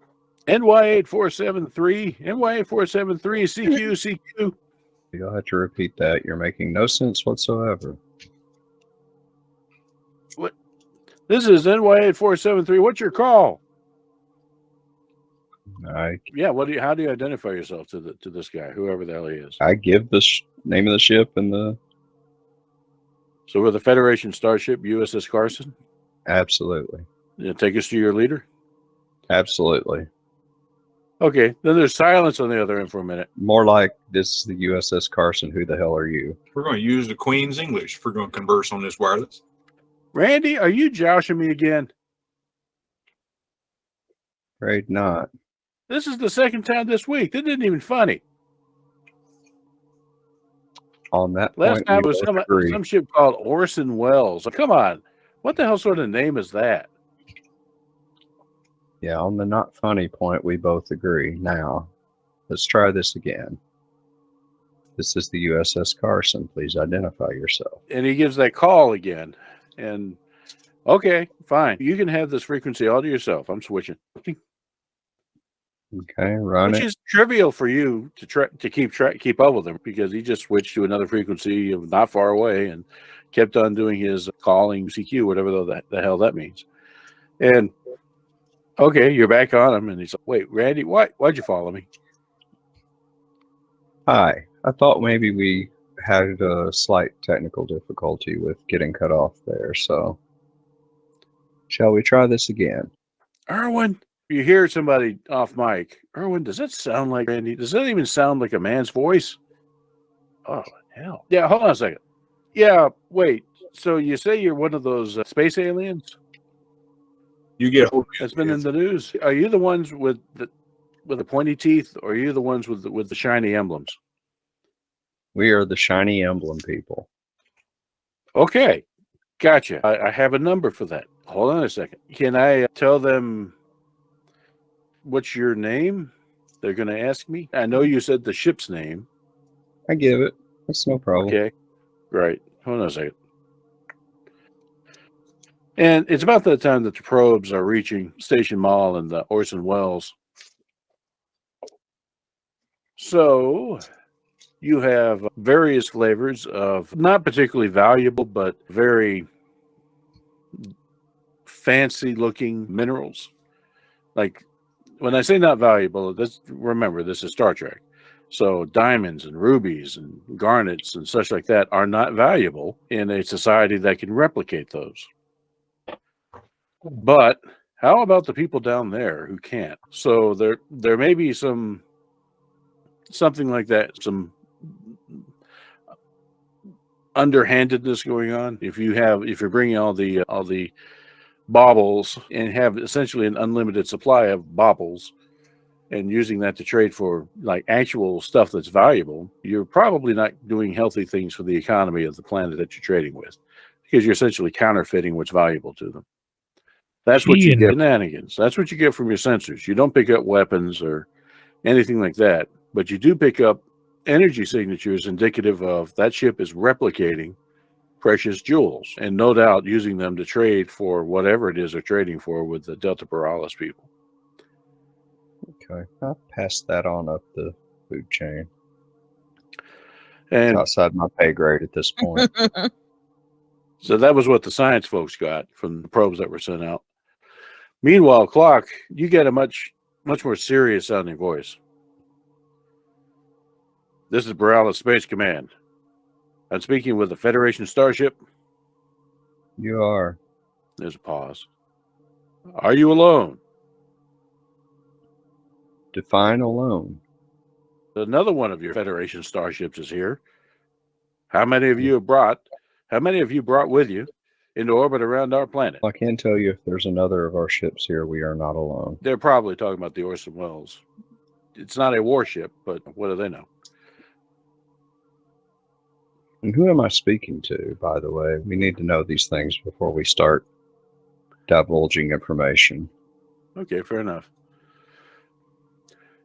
NY8473, NY8473, CQ, CQ. You'll have to repeat that. You're making no sense whatsoever. What? This is NY 8473. What's your call? Yeah. How do you identify yourself to this guy, whoever the hell he is? I give the name of the ship and the. So we're the Federation Starship USS Carson. Absolutely. You take us to your leader. Absolutely. Okay. Then there's silence on the other end for a minute. More like, this is the USS Carson. Who the hell are you? We're going to use the Queen's English if we're going to converse on this wireless. Randy, are you joshing me again? Afraid not. This is the second time this week. That isn't even funny. On that Last point, time we was both agree. some ship called Orson Welles. Come on. What the hell sort of name is that? Yeah, on the not funny point, we both agree. Now, let's try this again. This is the USS Carson. Please identify yourself. And he gives that call again. And okay, fine. You can have this frequency all to yourself. I'm switching. Okay, run Which it. is trivial for you to keep up with him, because he just switched to another frequency of not far away and kept on doing his calling CQ, whatever the hell that means. And okay, you're back on him, and he's like, "Wait, Randy, why'd you follow me?" Hi. I thought maybe we had a slight technical difficulty with getting cut off there, so shall we try this again? Erwin, you hear somebody off mic. Erwin, does that sound like Randy? Does that even sound like a man's voice? Oh, hell. Yeah, hold on a second. Yeah, wait. So you say you're one of those space aliens? You get hold of That's been in the news. Are you the ones with the pointy teeth, or are you the ones with the shiny emblems? We are the shiny emblem people. Okay, gotcha. I have a number for that. Hold on a second. Can I tell them what's your name? They're going to ask me. I know you said the ship's name. I give it. That's no problem. Okay, right. Hold on a second. And it's about that time that the probes are reaching Station Mall and the Orson Welles. So you have various flavors of not particularly valuable, but very fancy looking minerals. Like, when I say not valuable, remember, this is Star Trek. So diamonds and rubies and garnets and such like that are not valuable in a society that can replicate those. But how about the people down there who can't? So there may be something like that, some underhandedness going on. If you're bringing all the baubles and have essentially an unlimited supply of baubles, and using that to trade for like actual stuff that's valuable, you're probably not doing healthy things for the economy of the planet that you're trading with, because you're essentially counterfeiting what's valuable to them. That's what you get. Shenanigans. That's what you get from your sensors. You don't pick up weapons or anything like that, but you do pick up energy signatures indicative of that ship is replicating precious jewels, and no doubt using them to trade for whatever it is they're trading for with the Delta Borealis people. Okay, I'll pass that on up the food chain. And it's outside my pay grade at this point. So that was what the science folks got from the probes that were sent out. Meanwhile, Clock, you get a much more serious sounding voice. This is Borealis Space Command. I'm speaking with the Federation Starship. You are. There's a pause. Are you alone? Define alone. Another one of your Federation starships is here. How many of you brought with you into orbit around our planet? I can tell you, if there's another of our ships here, we are not alone. They're probably talking about the Orson Welles. It's not a warship, but what do they know? And who am I speaking to, by the way? We need to know these things before we start divulging information. Okay, fair enough.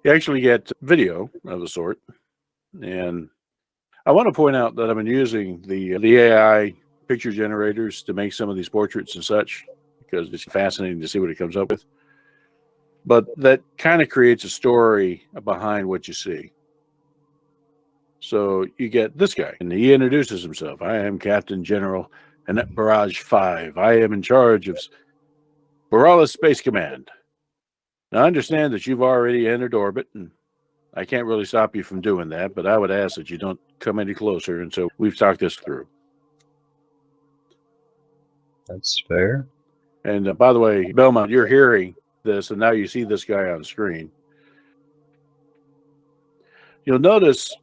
You actually get video of a sort. And I want to point out that I've been using the AI picture generators to make some of these portraits and such, because it's fascinating to see what it comes up with. But that kind of creates a story behind what you see. So you get this guy, and he introduces himself. I am Captain General And at Barrage 5, I am in charge of Borealis Space Command. Now, I understand that you've already entered orbit, and I can't really stop you from doing that, but I would ask that you don't come any closer until we've talked this through. That's fair. And by the way, Belmont, you're hearing this, and now you see this guy on screen. You'll notice,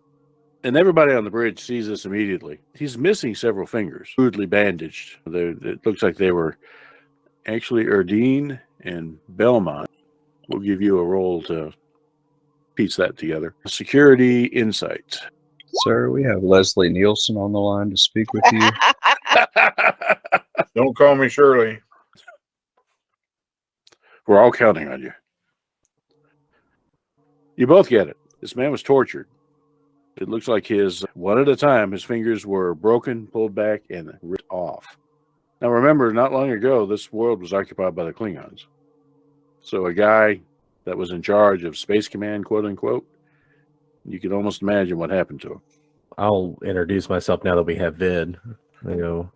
and everybody on the bridge sees this immediately, he's missing several fingers, crudely bandaged. It looks like they were actually Erdine and Belmont. We'll give you a roll to piece that together. Security insight. Sir, we have Leslie Nielsen on the line to speak with you. Don't call me Shirley. We're all counting on you. You both get it. This man was tortured. It looks like one at a time, his fingers were broken, pulled back, and ripped off. Now remember, not long ago, this world was occupied by the Klingons. So a guy that was in charge of Space Command, quote unquote, you can almost imagine what happened to him. I'll introduce myself now that we have vid. I go,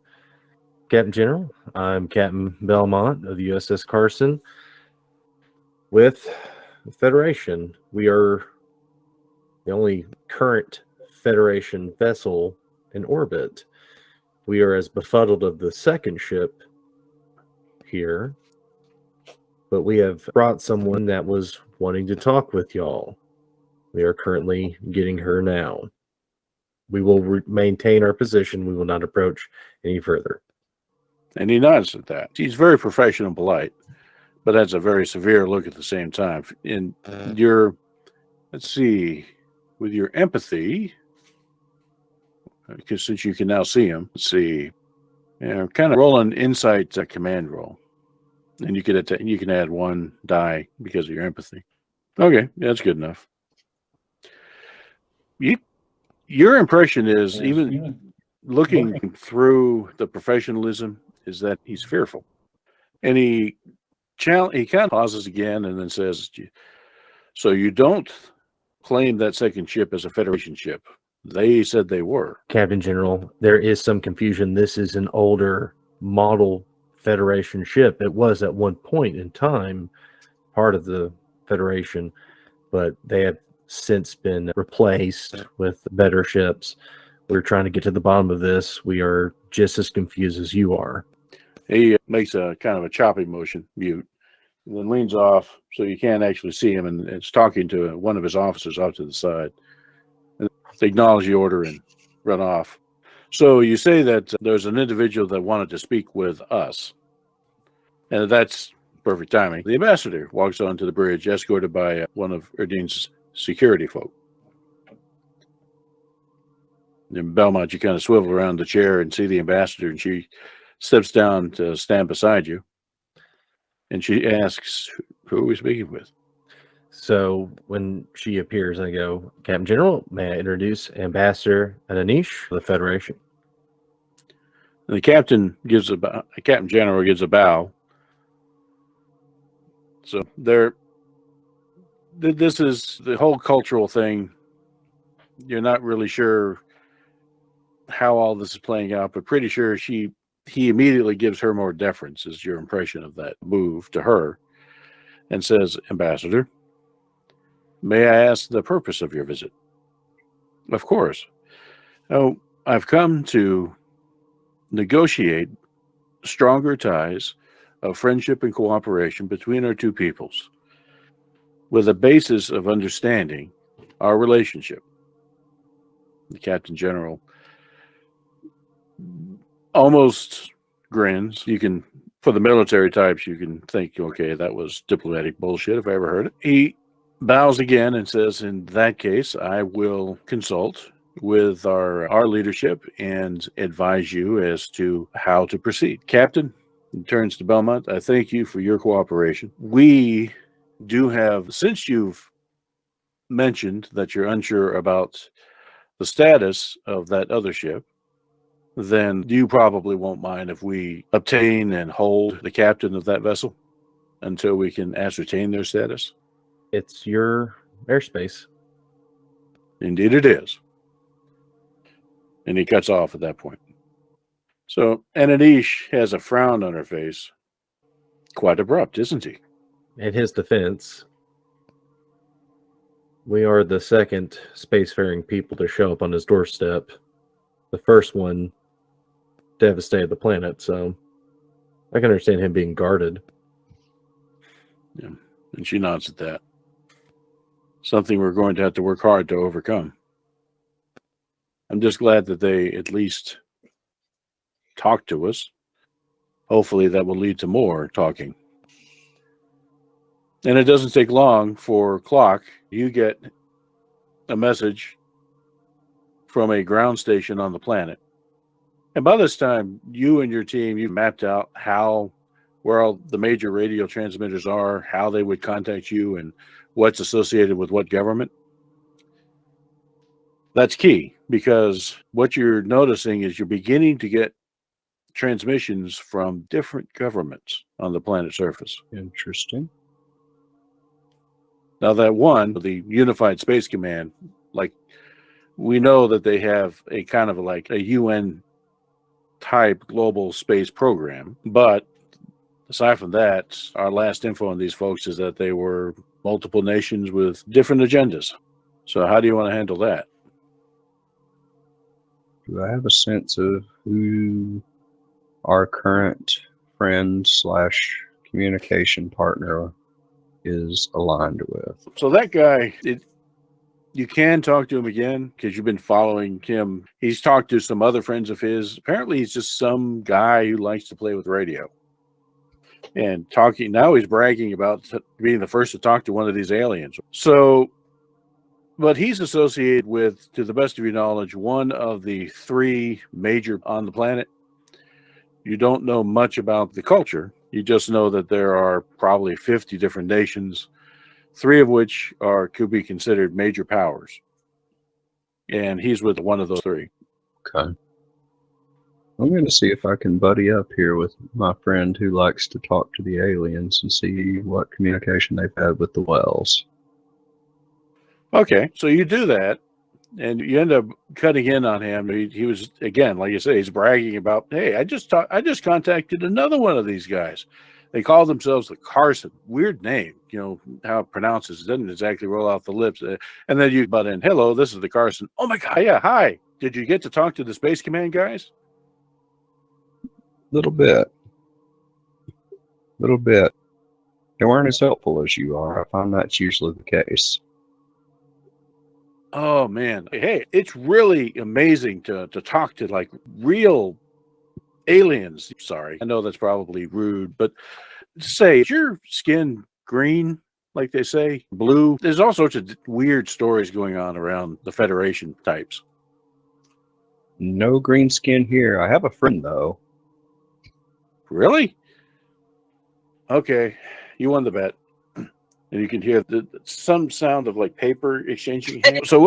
Captain General, I'm Captain Belmont of the USS Carson. With the Federation, we are the only current Federation vessel in orbit. We are as befuddled of the second ship here, but we have brought someone that was wanting to talk with y'all. We are currently getting her now. We will maintain our position. We will not approach any further. And he nods at that. He's very professional and polite, but has a very severe look at the same time. In your, let's see, with your empathy, because since you can now see him, let's see, kind of roll an insight command roll, and you can add 1 die because of your empathy. Okay, that's good enough. Your impression is, even looking through the professionalism, is that he's fearful, and he kind of pauses again and then says, "So you don't claim that second ship as a Federation ship? They said they were." Captain General, there is some confusion. This is an older model Federation ship. It was at one point in time part of the Federation, but they have since been replaced with better ships. We're trying to get to the bottom of this. We are just as confused as you are. He makes a kind of a choppy motion, mute, and then leans off so you can't actually see him, and it's talking to one of his officers off to the side. And they acknowledge the order and run off. So you say that there's an individual that wanted to speak with us, and that's perfect timing. The ambassador walks onto the bridge, escorted by one of Erdine's security folk. In Belmont, you kind of swivel around the chair and see the ambassador, and she steps down to stand beside you. And she asks, "Who are we speaking with?" So when she appears, I go, Captain General, may I introduce Ambassador Anish of the Federation? And the captain Captain General gives a bow. So this is the whole cultural thing. You're not really sure how all this is playing out, but pretty sure he immediately gives her more deference, is your impression of that move to her, and says, "Ambassador, may I ask the purpose of your visit?" "Of course. Oh, I've come to negotiate stronger ties of friendship and cooperation between our two peoples, with a basis of understanding our relationship." The Captain General almost grins. You can, for the military types, you can think, okay, that was diplomatic bullshit if I ever heard it. He bows again and says, "In that case, I will consult with our leadership and advise you as to how to proceed." Captain, he turns to Belmont, "I thank you for your cooperation. We do have, since you've mentioned that you're unsure about the status of that other ship, then you probably won't mind if we obtain and hold the captain of that vessel until we can ascertain their status." It's your airspace. "Indeed it is." And he cuts off at that point. So Ananish has a frown on her face. Quite abrupt, isn't he? In his defense, we are the second spacefaring people to show up on his doorstep. The first one devastated the planet, so I can understand him being guarded. Yeah. And she nods at that. Something we're going to have to work hard to overcome. I'm just glad that they at least talked to us. Hopefully that will lead to more talking. And it doesn't take long for Clock. You get a message from a ground station on the planet. And by this time, you and your team, you've mapped out where all the major radio transmitters are, how they would contact you, and what's associated with what government. That's key, because what you're noticing is you're beginning to get transmissions from different governments on the planet's surface. Interesting. Now that one, the Unified Space Command, like, we know that they have a kind of like a UN type global space program, but aside from that, our last info on these folks is that they were multiple nations with different agendas. So how do you want to handle that? Do I have a sense of who our current friend / communication partner is aligned with? So that guy, you can talk to him again because you've been following him. He's talked to some other friends of his. Apparently, he's just some guy who likes to play with radio. And talking now, he's bragging about being the first to talk to one of these aliens. So, but he's associated with, to the best of your knowledge, one of the three major on the planet. You don't know much about the culture. You just know that there are probably 50 different nations, 3 of which could be considered major powers. And he's with one of those 3. Okay. I'm going to see if I can buddy up here with my friend who likes to talk to the aliens and see what communication they've had with the Wells. Okay, so you do that, and you end up cutting in on him. He was, again, like you say, he's bragging about, hey, I just contacted another one of these guys. They call themselves the Carson. Weird name, how it pronounces. It doesn't exactly roll off the lips. And then you butt in, hello, this is the Carson. Oh my God, yeah, hi. Did you get to talk to the Space Command guys? Little bit. They weren't as helpful as you are. I find that's usually the case. Oh man, hey, it's really amazing to talk to like real aliens. Sorry, I know that's probably rude, but say, is your skin green, like they say, blue? There's all sorts of weird stories going on around the Federation types. No green skin here. I have a friend, though. Really? Okay, you won the bet. And you can hear some sound of like paper exchanging hands. So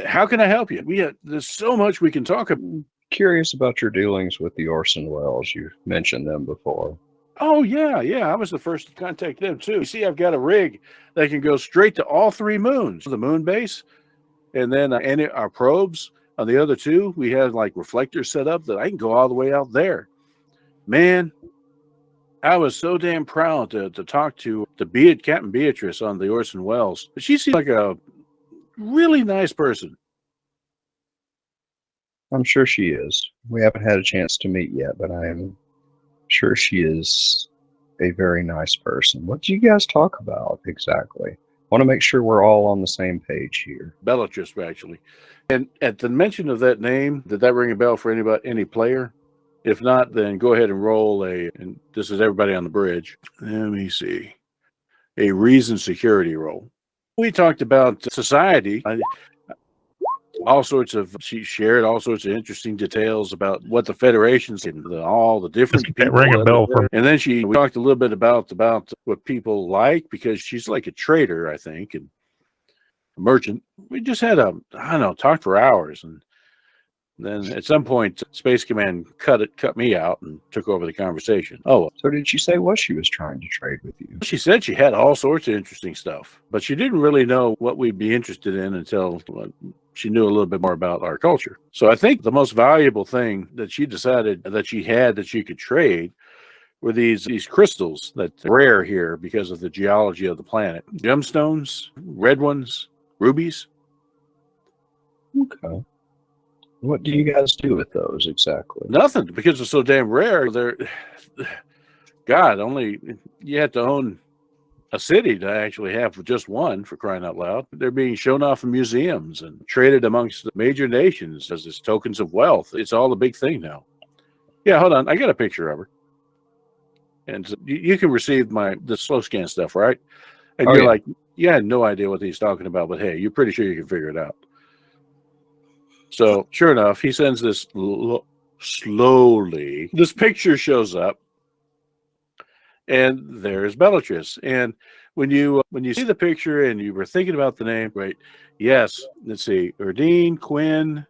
how can I help you? There's so much we can talk about. Curious about your dealings with the Orson Welles. You've mentioned them before. Oh, yeah. I was the first to contact them, too. You see, I've got a rig that can go straight to all 3 moons, the moon base, and then our probes on the other 2. We have like reflectors set up that I can go all the way out there. Man, I was so damn proud to talk to Captain Beatrice on the Orson Welles. She seemed like a really nice person. I'm sure she is. We haven't had a chance to meet yet, but I am sure she is a very nice person. What do you guys talk about exactly? I want to make sure we're all on the same page here. Bellatrix, actually. And at the mention of that name, did that ring a bell for any player? If not, then go ahead and roll and this is everybody on the bridge. Let me see. A reason security roll. We talked about society. She shared all sorts of interesting details about what the Federation's and all the different people. Ring a bell for me. And then we talked a little bit about what people like, because she's like a trader, I think, and a merchant. We just had talked for hours, and then at some point, Space Command cut me out and took over the conversation. Oh, so did she say what she was trying to trade with you? She said she had all sorts of interesting stuff, but she didn't really know what we'd be interested in until she knew a little bit more about our culture. So I think the most valuable thing that she decided that she had that she could trade were these crystals that are rare here because of the geology of the planet. Gemstones, red ones, rubies. Okay. What do you guys do with those exactly? Nothing, because they're so damn rare. They're, God, only you have to own a city to actually have just one, for crying out loud. They're being shown off in museums and traded amongst the major nations as tokens of wealth. It's all a big thing now. Yeah, hold on. I got a picture of her. And you can receive the slow scan stuff, right? And you're like, you had no idea what he's talking about, but hey, you're pretty sure you can figure it out. So sure enough, he sends this slowly. This picture shows up, and there's Bellatrix. And when you see the picture and you were thinking about the name, right? Yes, let's see, Erdine Quinn.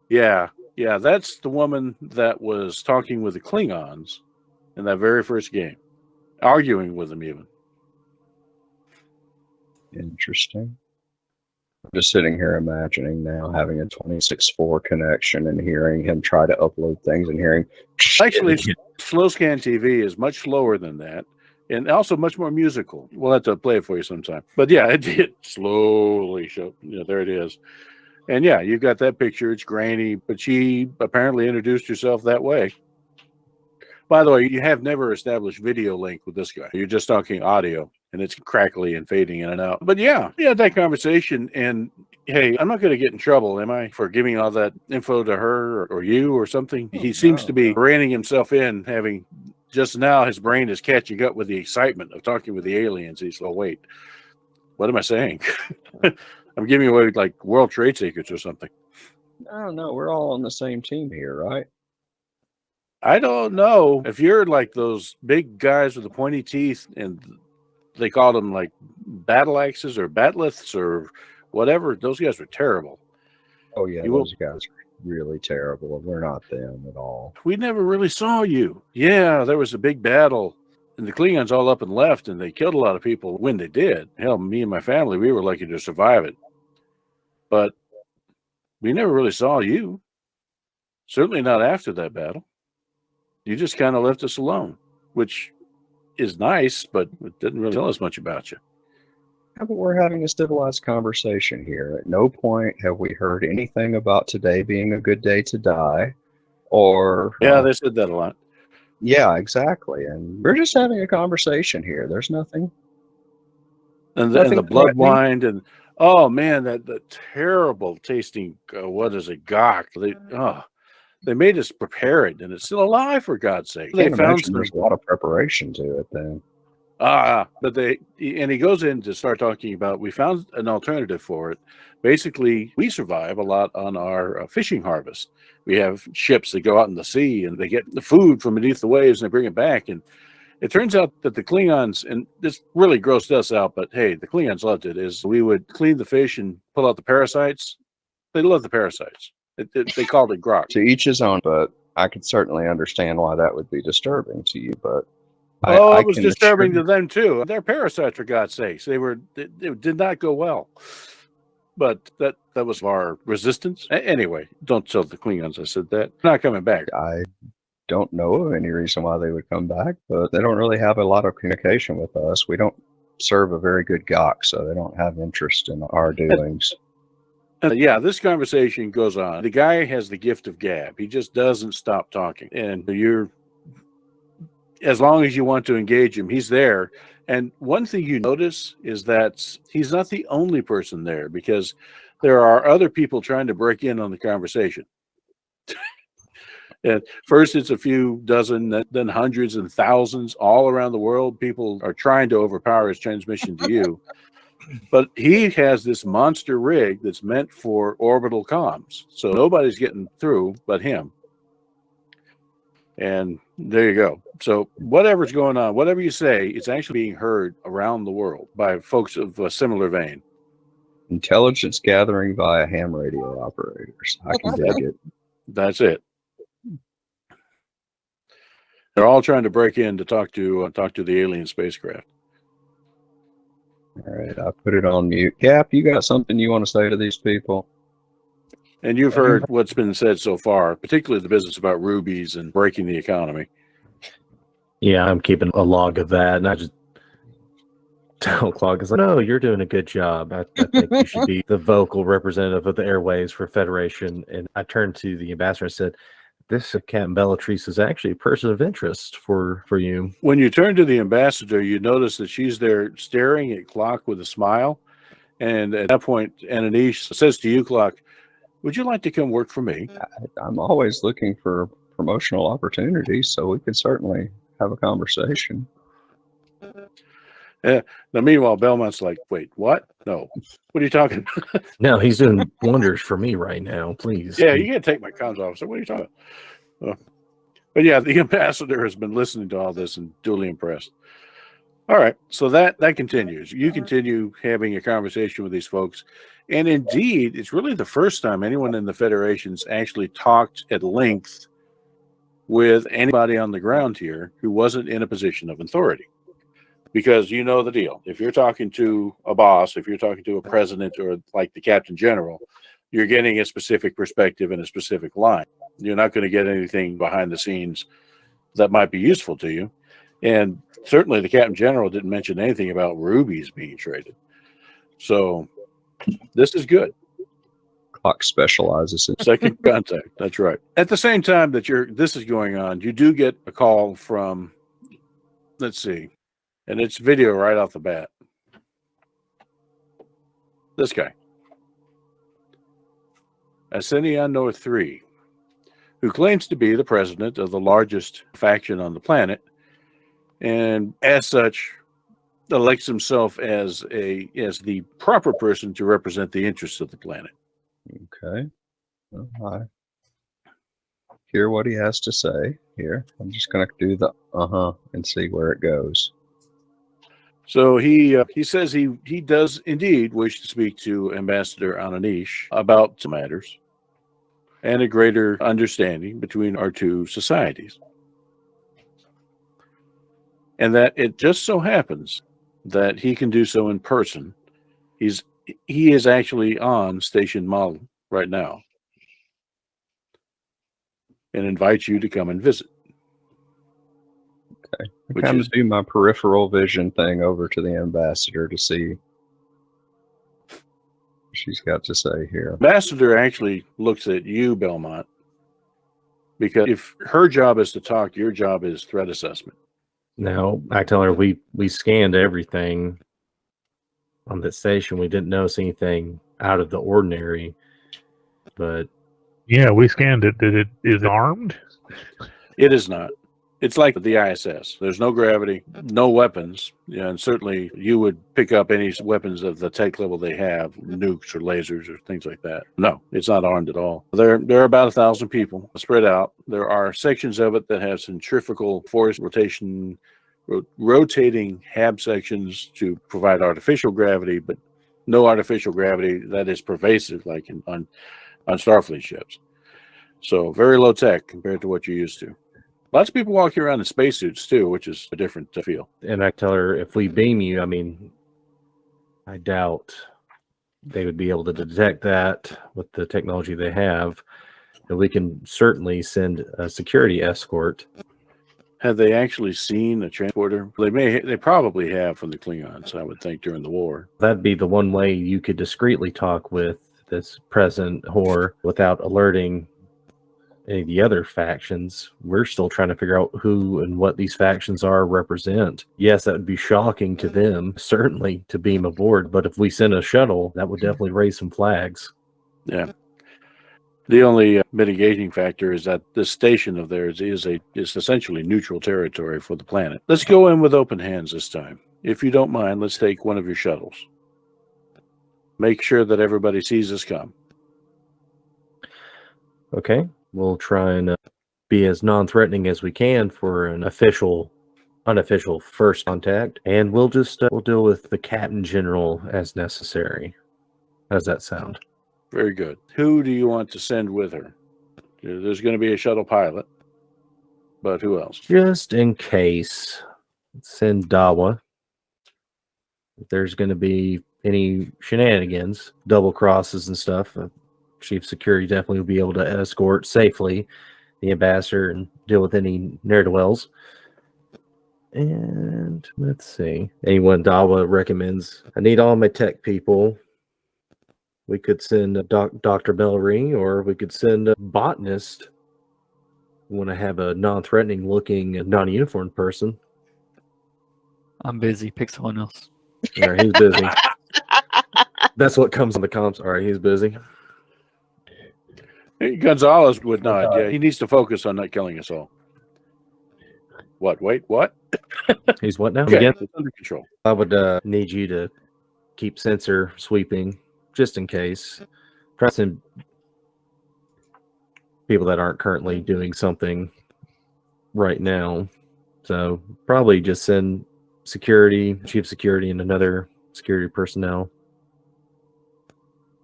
Yeah, that's the woman that was talking with the Klingons in that very first game, arguing with them even. Interesting. I'm just sitting here imagining now having a 26.4 connection and hearing him try to upload things and hearing. Actually, slow scan TV is much slower than that, and also much more musical. We'll have to play it for you sometime. But yeah, it did slowly show. Yeah, there it is. And yeah, you've got that picture. It's grainy, but she apparently introduced herself that way. By the way, you have never established video link with this guy. You're just talking audio, and it's crackly and fading in and out. But yeah, that conversation. And hey, I'm not going to get in trouble, am I, for giving all that info to her or you or something? He seems to be reining himself in, having just now his brain is catching up with the excitement of talking with the aliens. He's, oh, wait, what am I saying? I'm giving away like World Trade Secrets or something. I don't know. We're all on the same team here, right? I don't know if you're like those big guys with the pointy teeth, and they call them like battle axes or batliths or whatever. Those guys were terrible. Oh yeah, those guys are really terrible. We're not them at all. We never really saw you. Yeah, there was a big battle, and the Klingons all up and left, and they killed a lot of people when they did. Hell, me and my family, we were lucky to survive it. But we never really saw you. Certainly not after that battle. You just kind of left us alone, which is nice, but it didn't really tell us much about you. Yeah, but we're having a civilized conversation here. At no point have we heard anything about today being a good day to die, or yeah, they said that a lot. Yeah, exactly. And we're just having a conversation here. There's nothing. And the blood wine, and oh man, that terrible tasting what is it, gok? They made us prepare it, and it's still alive, for God's sake. They found there's a lot of preparation to it then. But he goes in to start talking about, we found an alternative for it. Basically, we survive a lot on our fishing harvest. We have ships that go out in the sea, and they get the food from beneath the waves, and they bring it back. And it turns out that the Klingons, and this really grossed us out, but hey, the Klingons loved it, is we would clean the fish and pull out the parasites. They love the parasites. They called it grok. To each his own, but I could certainly understand why that would be disturbing to you. But it was disturbing to them too. They're parasites, for God's sakes. They did not go well. But that was our resistance. Anyway, don't tell the Klingons I said that. They're not coming back. I don't know of any reason why they would come back, but they don't really have a lot of communication with us. We don't serve a very good gok, so they don't have interest in our doings. Yeah, this conversation goes on. The guy has the gift of gab. He just doesn't stop talking. And as long as you want to engage him, he's there. And one thing you notice is that he's not the only person there, because there are other people trying to break in on the conversation. And first it's a few dozen, then hundreds and thousands all around the world. People are trying to overpower his transmission to you. But he has this monster rig that's meant for orbital comms. So nobody's getting through but him. And there you go. So whatever's going on, whatever you say, it's actually being heard around the world by folks of a similar vein. Intelligence gathering via ham radio operators. I can dig it. That's it. They're all trying to break in to talk to the alien spacecraft. right, I put it on mute. Cap, you got something you want to say to these people? And you've heard what's been said so far, particularly the business about rubies and breaking the economy. Yeah, I'm keeping a log of that, and I just tell Clark, "Is like, no, you're doing a good job. I think you should be the vocal representative of the airways for Federation." And I turned to the ambassador and said, "This Captain Bellatrix is actually a person of interest for you." When you turn to the ambassador, you notice that she's there staring at Clock with a smile. And at that point, Ananish says to you, Clock, would you like to come work for me? I'm always looking for promotional opportunities, so we could certainly have a conversation. Now, meanwhile, Belmont's like, wait, what? No. What are you talking about? No, he's doing wonders for me right now. Please. Yeah, you can't take my comms officer. What are you talking about? But yeah, the ambassador has been listening to all this and duly impressed. All right, so that continues. You continue having a conversation with these folks, and indeed, it's really the first time anyone in the Federation's actually talked at length with anybody on the ground here who wasn't in a position of authority. Because you know the deal. If you're talking to a boss, if you're talking to a president or like the captain general, you're getting a specific perspective and a specific line. You're not going to get anything behind the scenes that might be useful to you. And certainly the captain general didn't mention anything about rubies being traded. So this is good. Clock specializes in Second contact. That's right. At the same time that this is going on, you do get a call from, let's see, and it's video right off the bat. This guy, Asenion North 3, who claims to be the president of the largest faction on the planet, and as such, elects himself as the proper person to represent the interests of the planet. Okay. Well, I hear what he has to say here. I'm just going to do the and see where it goes. So he says he does indeed wish to speak to Ambassador Ananish about some matters and a greater understanding between our two societies. And that it just so happens that he can do so in person. He is actually on Station Model right now and invites you to come and visit. Okay. I kind of do my peripheral vision thing over to the ambassador to see what she's got to say here. Ambassador actually looks at you, Belmont, because if her job is to talk, your job is threat assessment. Now, I tell her we scanned everything on that station. We didn't notice anything out of the ordinary, but yeah, we scanned it. Is it armed? It is not. It's like the ISS. There's no gravity, no weapons, and certainly you would pick up any weapons of the tech level they have, nukes or lasers or things like that. No, it's not armed at all. There are about 1,000 people spread out. There are sections of it that have centrifugal force rotation, rotating hab sections to provide artificial gravity, but no artificial gravity that is pervasive like on Starfleet ships. So very low tech compared to what you're used to. Lots of people walk around in spacesuits too, which is a different feel. And I tell her, if we beam you, I mean, I doubt they would be able to detect that with the technology they have. And we can certainly send a security escort. Have they actually seen a transporter? They probably have from the Klingons, I would think, during the war. That'd be the one way you could discreetly talk with this present whore without alerting any of the other factions. We're still trying to figure out who and what these factions represent. Yes, that would be shocking to them, certainly, to beam aboard, but if we send a shuttle, that would definitely raise some flags. Yeah. The only mitigating factor is that this station of theirs is essentially neutral territory for the planet. Let's go in with open hands this time. If you don't mind, let's take one of your shuttles. Make sure that everybody sees us come. Okay. We'll try and be as non-threatening as we can for an unofficial first contact, and we'll just we'll deal with the captain general as necessary. How does that sound? Very good. Who do you want to send with her? There's going to be a shuttle pilot, but who else? Just in case, send Dawa. If there's going to be any shenanigans, double crosses and stuff, Chief Security definitely will be able to escort safely the ambassador and deal with any ne'er-do-wells. And let's see. Anyone Dawa recommends. I need all my tech people. We could send Dr. Bellry, or we could send a botanist. We want to have a non-threatening looking, non-uniformed person. I'm busy. Pick someone else. All right, he's busy. That's what comes on the comps. All right, he's busy. Hey, Gonzalez would nod. Yeah, he needs to focus on not killing us all. What? Wait, what? He's what now? Okay, Again? it's under control. I would need you to keep sensor sweeping just in case. Try to send people that aren't currently doing something right now. So probably just send security, chief security, and another security personnel.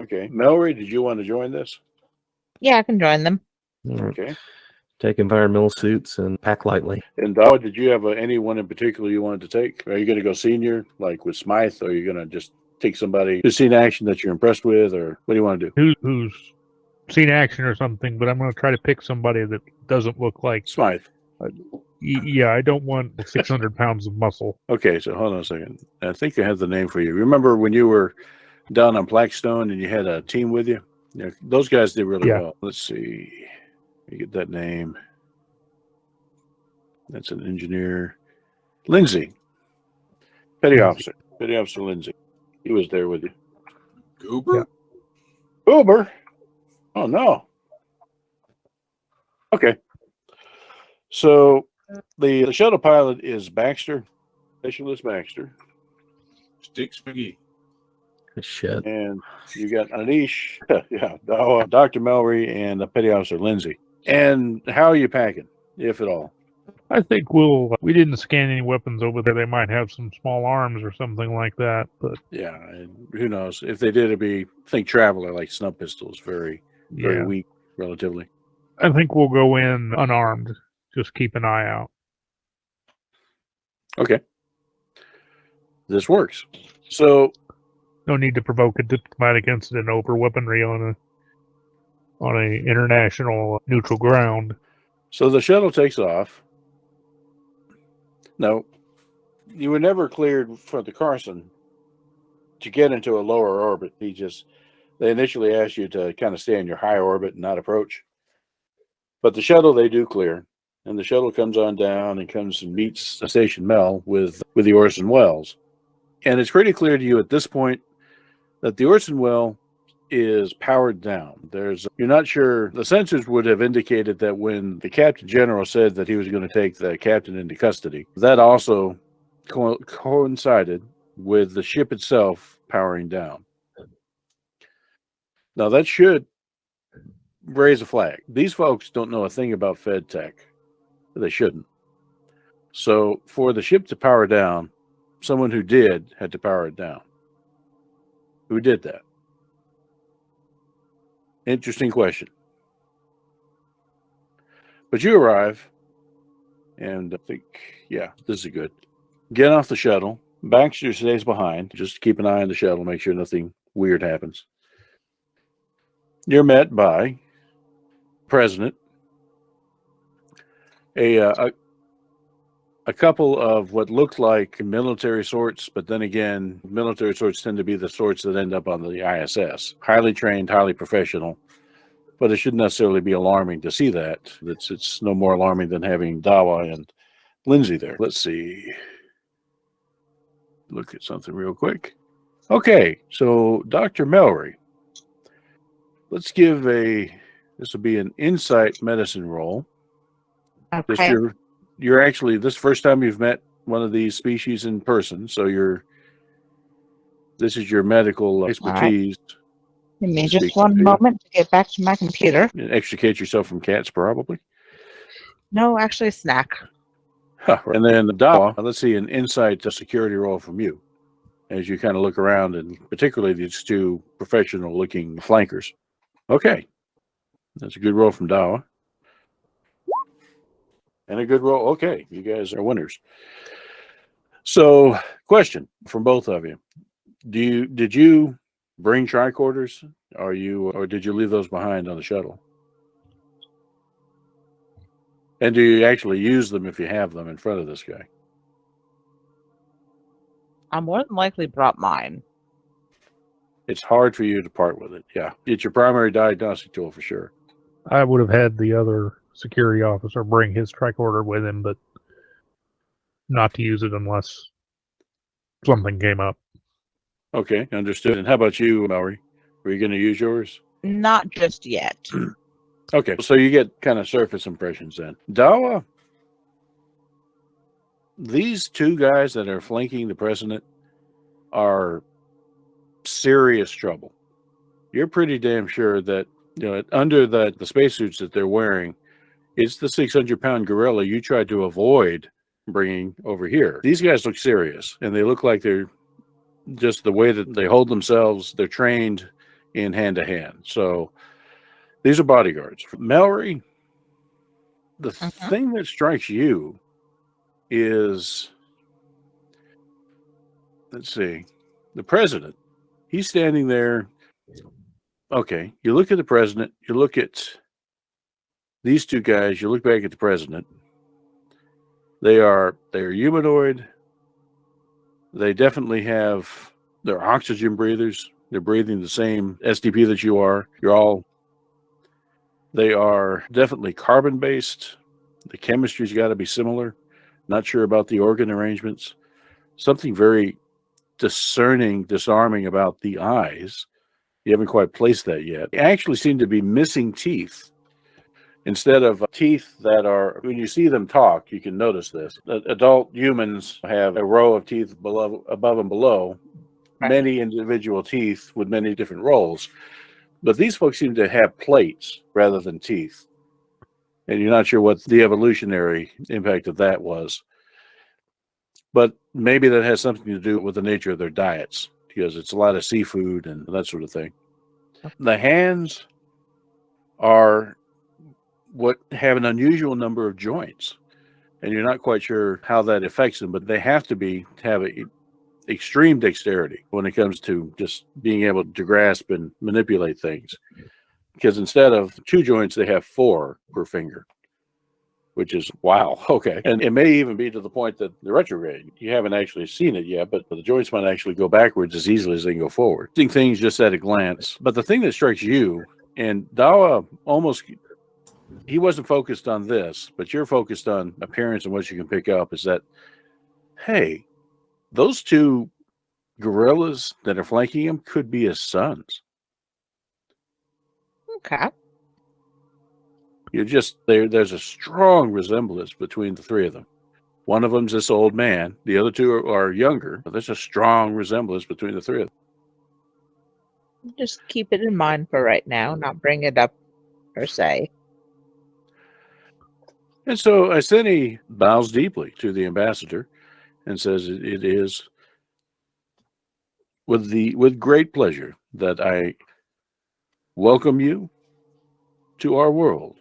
Okay. Mallory, did you want to join this? Yeah, I can join them. All right. Okay. Take environmental suits and pack lightly. And Dawa, did you have anyone in particular you wanted to take? Are you going to go senior, like with Smythe, or are you going to just take somebody who's seen action that you're impressed with, or what do you want to do? Who's seen action or something, but I'm going to try to pick somebody that doesn't look like Smythe. Yeah, I don't want 600 pounds of muscle. Okay, so hold on a second. I think I have the name for you. Remember when you were down on Blackstone and you had a team with you? Yeah, those guys did really well. Let's see. You get that name. That's an engineer. Lindsay. Petty officer. Petty Officer Lindsay. He was there with you. Goober? Yeah. Uber? Oh, no. Okay. So the shuttle pilot is Baxter. Specialist Baxter. Sticks McGee. Shit. And you got Anish, yeah, Dr. Mallory, and Petty Officer Lindsay. And how are you packing, if at all? I think we didn't scan any weapons over there. They might have some small arms or something like that, but Yeah, and who knows? If they did, it'd be, think Traveler, like snub pistols, very weak, relatively. I think we'll go in unarmed. Just keep an eye out. Okay. This works. So No need to provoke a diplomatic incident over weaponry on a international neutral ground. So the shuttle takes off. No, you were never cleared for the Carson to get into a lower orbit. They initially asked you to kind of stay in your high orbit and not approach. But the shuttle they do clear, and the shuttle comes on down and comes and meets Station Mel with the Orson Welles. And it's pretty clear to you at this point that the Orson Well is powered down. You're not sure. The sensors would have indicated that when the Captain General said that he was going to take the captain into custody, that also coincided with the ship itself powering down. Now that should raise a flag. These folks don't know a thing about Fed tech. They shouldn't. So for the ship to power down, someone who did had to power it down. Who did that? Interesting question. But you arrive, and I think, this is good. Get off the shuttle. Baxter stays behind. Just keep an eye on the shuttle, make sure nothing weird happens. You're met by President, a couple of what look like military sorts, but then again, military sorts tend to be the sorts that end up on the ISS. Highly trained, highly professional, but it shouldn't necessarily be alarming to see that. It's no more alarming than having Dawa and Lindsay there. Let's see. Look at something real quick. Okay, so Dr. Mallory, let's give this will be an insight medicine roll. Okay. You're actually, this first time you've met one of these species in person, so this is your medical expertise. Give me just one moment to get back to my computer. And extricate yourself from cats, probably. No, actually, a snack. And then Dawa, let's see an insight to security roll from you as you kind of look around, and particularly these two professional-looking flankers. Okay, that's a good roll from Dawa. And a good roll. Okay, you guys are winners. So, question from both of you: did you bring tricorders? Or did you leave those behind on the shuttle? And do you actually use them if you have them in front of this guy? I more than likely brought mine. It's hard for you to part with it. Yeah, it's your primary diagnostic tool for sure. I would have had the other security officer bring his tricorder with him, but not to use it unless something came up. Okay, understood. And how about you, Mallory? Were you going to use yours? Not just yet. Okay, so you get kind of surface impressions then. Dawa, these two guys that are flanking the president are serious trouble. You're pretty damn sure that, you know, under the spacesuits that they're wearing, it's the 600-pound gorilla you tried to avoid bringing over here. These guys look serious, and they look like they're just the way that they hold themselves. They're trained in hand-to-hand. So these are bodyguards. Mallory, the thing that strikes you is, let's see, the president. He's standing there. Okay, you look at the president, you look at these two guys, you look back at the president. They're humanoid. They definitely have, they're oxygen breathers. They're breathing the same STP that you are. They are definitely carbon-based. The chemistry's got to be similar. Not sure about the organ arrangements. Something very disarming about the eyes. You haven't quite placed that yet. They actually seem to be missing teeth. Instead of teeth that are, when you see them talk, you can notice this. Adult humans have a row of teeth above and below, many individual teeth with many different roles. But these folks seem to have plates rather than teeth. And you're not sure what the evolutionary impact of that was. But maybe that has something to do with the nature of their diets, because it's a lot of seafood and that sort of thing. The hands are what have an unusual number of joints, and you're not quite sure how that affects them, but they have to have extreme dexterity when it comes to just being able to grasp and manipulate things. Because instead of 2 joints, they have 4 per finger, which is wow. Okay. And it may even be to the point that the retrograde, you haven't actually seen it yet, but the joints might actually go backwards as easily as they can go forward. Seeing things just at a glance. But the thing that strikes you, and Dawa almost, he wasn't focused on this, but you're focused on appearance and what you can pick up, is that, hey, those 2 gorillas that are flanking him could be his sons. Okay. There's a strong resemblance between the 3 of them. One of them's this old man. The other 2 are younger, but there's a strong resemblance between the 3 of them. Just keep it in mind for right now, not bring it up per se. And so Aseni bows deeply to the ambassador and says, it is with great pleasure that I welcome you to our world,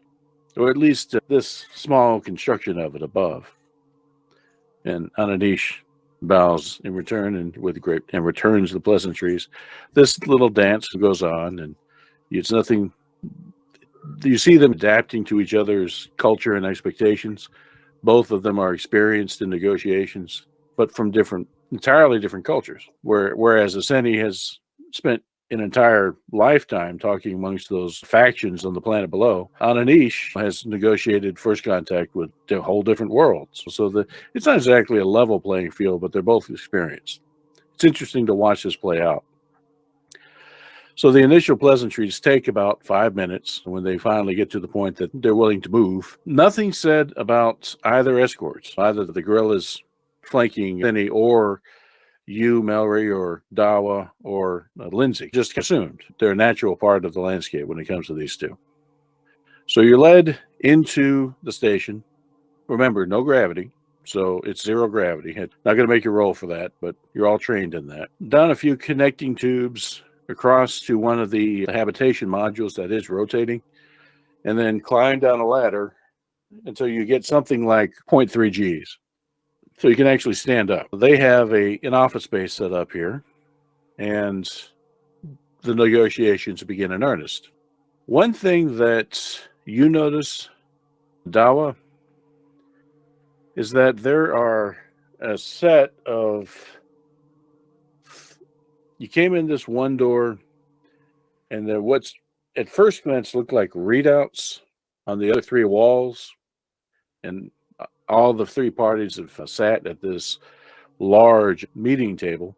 or at least this small construction of it above. And Ananish bows in return and returns the pleasantries. This little dance goes on, and it's nothing. You see them adapting to each other's culture and expectations. Both of them are experienced in negotiations, but from entirely different cultures. Whereas Aseni has spent an entire lifetime talking amongst those factions on the planet below, Ananish has negotiated first contact with a whole different world. So it's not exactly a level playing field, but they're both experienced. It's interesting to watch this play out. So the initial pleasantries take about 5 minutes. When they finally get to the point that they're willing to move, nothing said about either escorts, either the gorillas flanking Aseni or you, Mallory, or Dawa, or Lindsay. Just assumed they're a natural part of the landscape when it comes to these 2. So you're led into the station. Remember, no gravity. So it's 0 gravity. Not going to make you roll for that, but you're all trained in that. Down a few connecting tubes, across to one of the habitation modules that is rotating, and then climb down a ladder until you get something like 0.3 Gs. So you can actually stand up. They have an office space set up here, and the negotiations begin in earnest. One thing that you notice, Dawa, is that there are a set of. You came in this one door, and there what's at first glance looked like readouts on the other three walls, and all the three parties have sat at this large meeting table.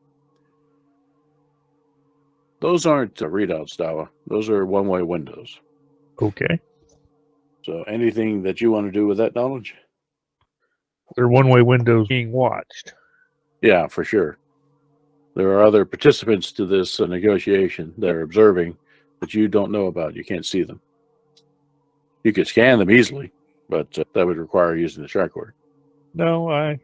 Those aren't readouts, Dawa. Those are one-way windows. Okay. So anything that you want to do with that knowledge? They're one-way windows being watched. Yeah, for sure. There are other participants to this negotiation that are observing that you don't know about. You can't see them. You could scan them easily, but that would require using the tricorder. No,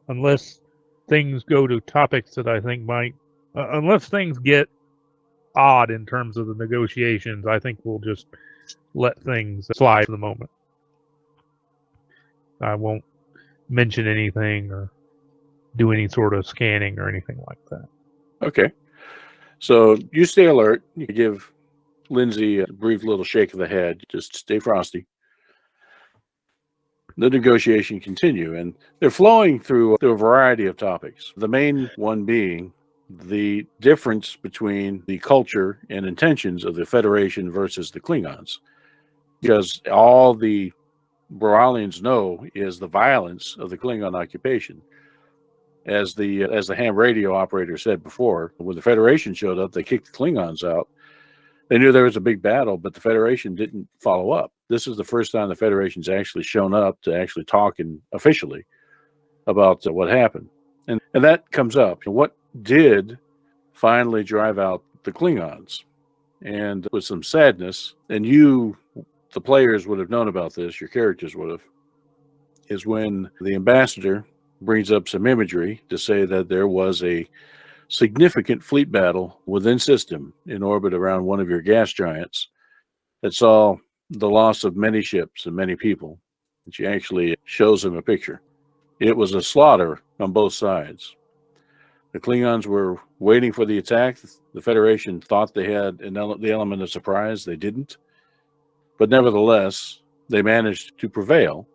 unless things go to topics that I think might, unless things get odd in terms of the negotiations, I think we'll just let things slide for the moment. I won't mention anything or do any sort of scanning or anything like that. Okay. So you stay alert. You give Lindsay a brief little shake of the head. Just stay frosty. The negotiation continue, and they're flowing through a variety of topics. The main one being the difference between the culture and intentions of the Federation versus the Klingons. Because all the Boralians know is the violence of the Klingon occupation. As the ham radio operator said before, when the Federation showed up, they kicked the Klingons out. They knew there was a big battle, but the Federation didn't follow up. This is the first time the Federation's actually shown up to actually talk officially about what happened. And that comes up. And what did finally drive out the Klingons? And with some sadness, and you, the players, would have known about this, your characters would have, is when the ambassador brings up some imagery to say that there was a significant fleet battle within system in orbit around one of your gas giants that saw the loss of many ships and many people. And she actually shows him a picture. It was a slaughter on both sides. The Klingons were waiting for the attack. The Federation thought they had the element of surprise. They didn't. But nevertheless, they managed to prevail.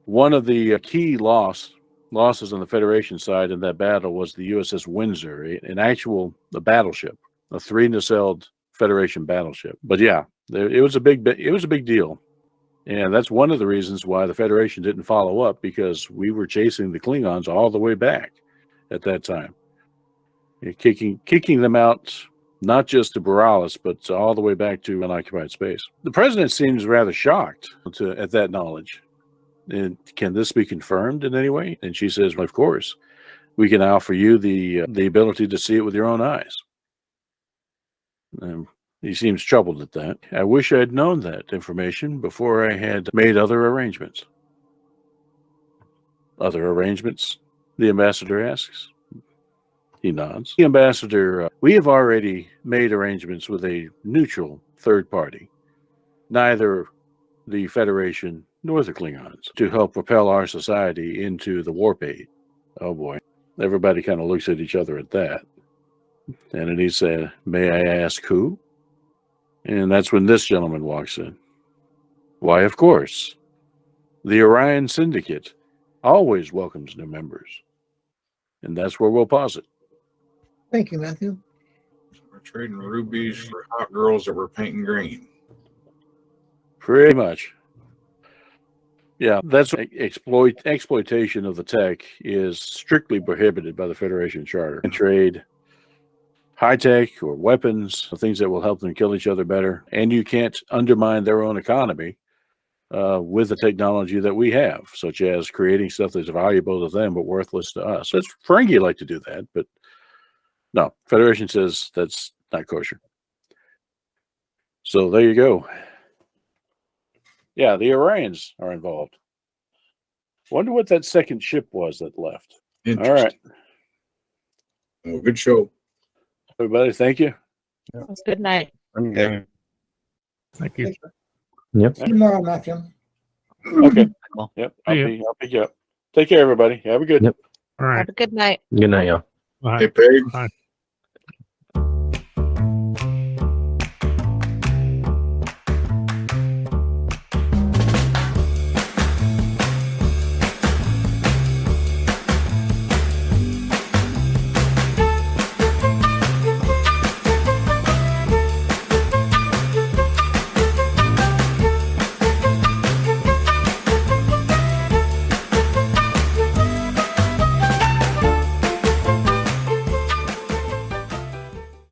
One of the key losses on the Federation side in that battle was the USS Windsor, an actual battleship, a 3-nacelled Federation battleship. But yeah, it was a big deal, and that's one of the reasons why the Federation didn't follow up, because we were chasing the Klingons all the way back at that time, kicking them out, not just to Borealis, but all the way back to unoccupied space. The president seems rather shocked at that knowledge. And can this be confirmed in any way? And she says, well, of course, we can offer you the ability to see it with your own eyes. He seems troubled at that. I wish I had known that information before I had made other arrangements. Other arrangements? The ambassador asks. He nods. The ambassador, we have already made arrangements with a neutral third party, neither the Federation nor the Klingons, to help propel our society into the warp age. Oh boy. Everybody kind of looks at each other at that. And then he said, may I ask who? And that's when this gentleman walks in. Why, of course. The Orion Syndicate always welcomes new members. And that's where we'll pause it. Thank you, Matthew. We're trading rubies for hot girls that we're painting green. Pretty much. Yeah, that's exploitation of the tech is strictly prohibited by the Federation Charter. And trade high tech or weapons, things that will help them kill each other better. And you can't undermine their own economy with the technology that we have, such as creating stuff that's valuable to them but worthless to us. That's Ferengi like to do that, but no, Federation says that's not kosher. So there you go. Yeah, the Orions are involved. Wonder what that second ship was that left. All right. Well, good show. Everybody, thank you. Good night. Okay. Thank you. Yep. See you tomorrow, Matthew. Okay. Well, Yep. See ya. I'll pick you up. Take care, everybody. Have a good. Yep. All right. Have a good night. Good night, y'all. Bye. Hey, Peg. Bye.